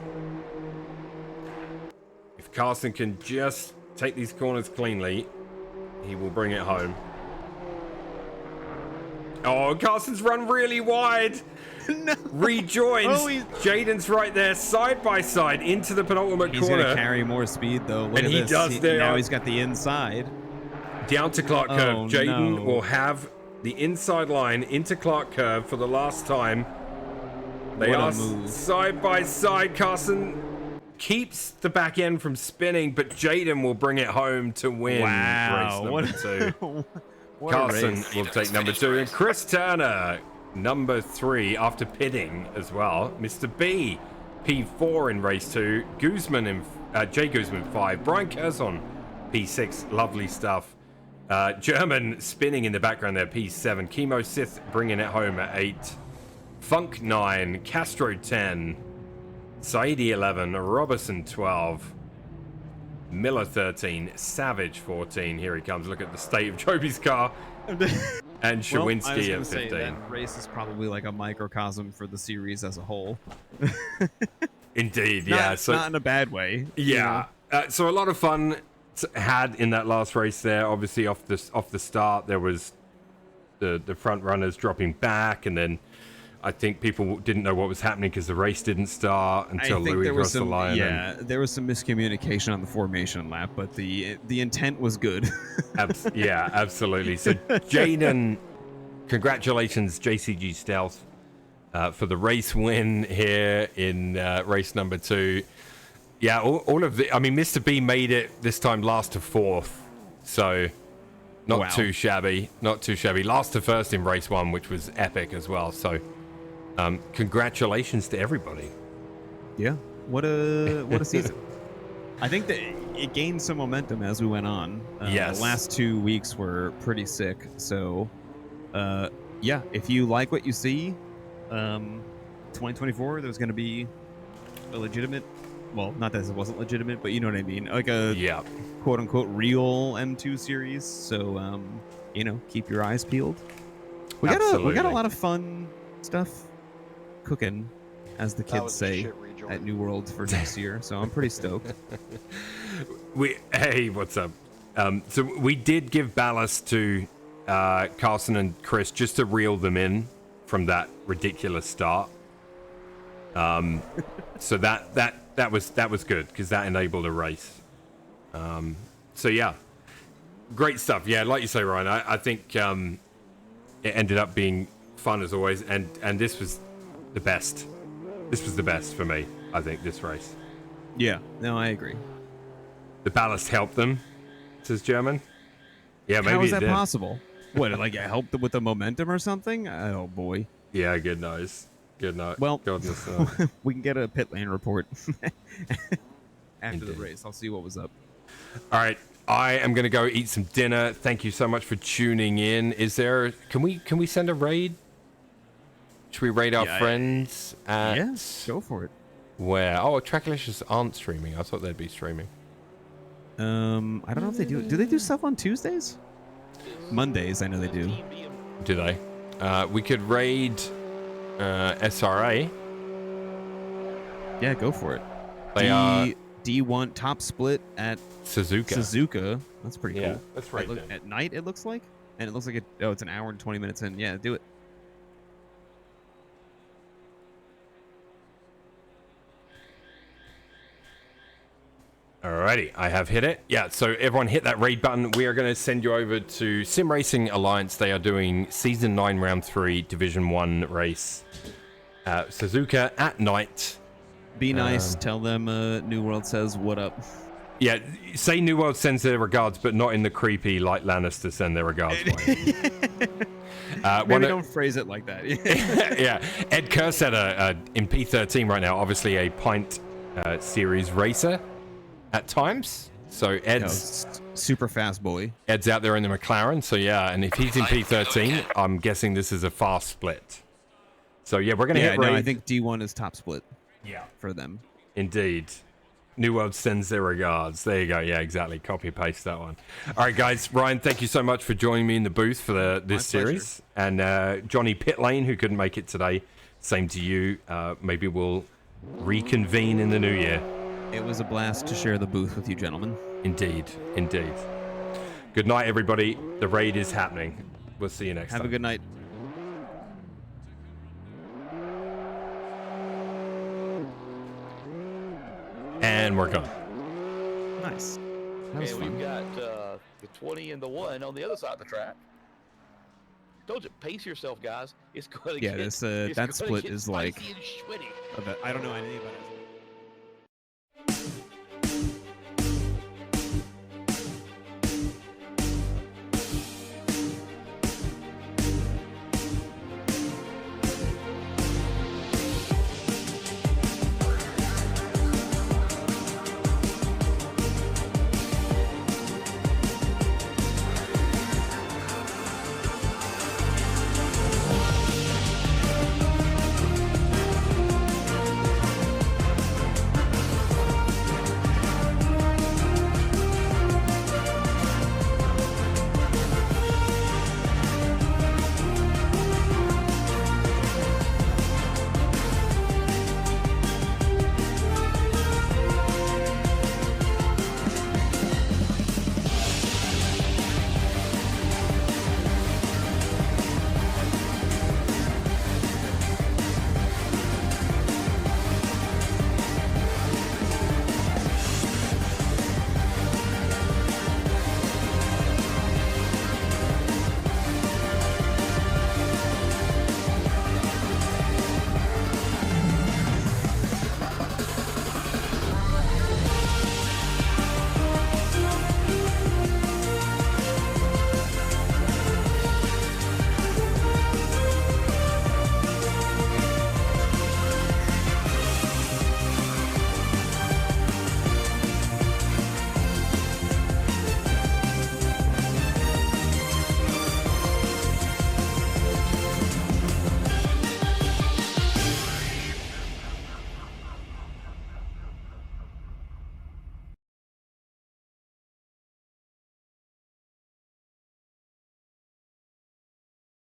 If Carson can just take these corners cleanly, he will bring it home. Oh, Carson's run really wide. No. Rejoins. Jaden's right there, side by side, into the penultimate corner. He's going to carry more speed, though. Look and at he this. does there. Now he's got the inside. Down to Clark Curve. Oh, Jaden no. will have the inside line into Clark Curve for the last time. They What a are move. side by side. Carson keeps the back end from spinning, but Jaden will bring it home to win Wow. race number 2. What a Carson race. will take number 2, and Chris Turner number 3 after pitting as well. Mr. B P4 in race 2. Guzman in Jay Guzman 5. Brian Curzon P6. Lovely stuff. German spinning in the background there, P7. Chemo Sith bringing it home at 8. Funk 9. Castro 10. Saidi 11, Robertson 12, Miller 13, Savage 14. Here he comes. Look at the state of Joby's car. And Shawinski at 15. Say, that race is probably like a microcosm for the series as a whole. Indeed, yeah. So not in a bad way. Yeah. So a lot of fun had in that last race there. Obviously, off the start, there was the front runners dropping back, and then I think people didn't know what was happening because the race didn't start until Louis crossed the line. Yeah, there was some miscommunication on the formation lap, but the intent was good. Yeah, absolutely. So Jaden, congratulations, JCG Stealth, for the race win here in race number 2. Yeah, all of the. I mean, Mr. B made it this time last to 4th, so not too shabby. Not too shabby. Last to 1st in race 1, which was epic as well. So. Congratulations to everybody. Yeah, what a season. I think that it gained some momentum as we went on. Yes. The last 2 weeks were pretty sick. So, yeah, if you like what you see, 2024, there's going to be a legitimate, well, not that it wasn't legitimate, but you know what I mean, like a quote unquote real M2 series. So, you know, keep your eyes peeled. We got a lot of fun stuff cooking, as the kids say, at New World for next year. So I'm pretty stoked. Hey, what's up? So we did give ballast to Carson and Chris just to reel them in from that ridiculous start. So that was good because that enabled a race. So yeah, great stuff. Yeah, like you say, Ryan, I think it ended up being fun as always, and this was the best. This was the best for me, I think, this race. Yeah, no, I agree. The ballast helped them, says German. Yeah, maybe how is that did. Possible? What, like it helped with the momentum or something? Oh boy. Yeah, good nose. Good nose. Well, goodness. We can get a pit lane report after the race. I'll see what was up. All right, I am going to go eat some dinner. Thank you so much for tuning in. Is there? Can we send a raid? Should we raid our friends? Yes, go for it. Where? Oh, Tracklicious aren't streaming. I thought they'd be streaming. I don't know if they do. Do they do stuff on Tuesdays? Mondays, I know they do. Do they? We could raid SRA. Yeah, go for it. They are D1 top split at Suzuka. That's pretty cool. That's right. At night, it looks like, and it looks like it's an hour and 20 minutes in. Yeah, do it. Alrighty, I have hit it. Yeah, so everyone hit that raid button. We are going to send you over to Sim Racing Alliance. They are doing Season 9, Round 3, Division 1 race. Suzuka at night. Be nice. Tell them New World says, what up? Yeah, say New World sends their regards, but not in the creepy, like Lannister send their regards way. Maybe don't phrase it like that. Yeah, Ed Kersetter in P13 right now, obviously a Pint Series racer. At times, so Ed's super fast boy. Ed's out there in the McLaren, so yeah, and if he's in P13, I'm guessing this is a fast split. So yeah, we're gonna hit raid. No, I think D1 is top split. Yeah, for them. Indeed. New World sends their regards. There you go. Yeah, exactly. Copy paste that one. All right, guys. Ryan, thank you so much for joining me in the booth for this series, and Johnny Pitlane, who couldn't make it today. Same to you. Maybe we'll reconvene in the new year. It was a blast to share the booth with you, gentlemen. Indeed. Indeed. Good night, everybody. The raid is happening. We'll see you next time. Have a good night. And we're gone. Nice. That was fun. We've got the 20 and the 1 on the other side of the track. Told you, pace yourself, guys. It's going to get that split is like... and sweaty. I don't know anything about it.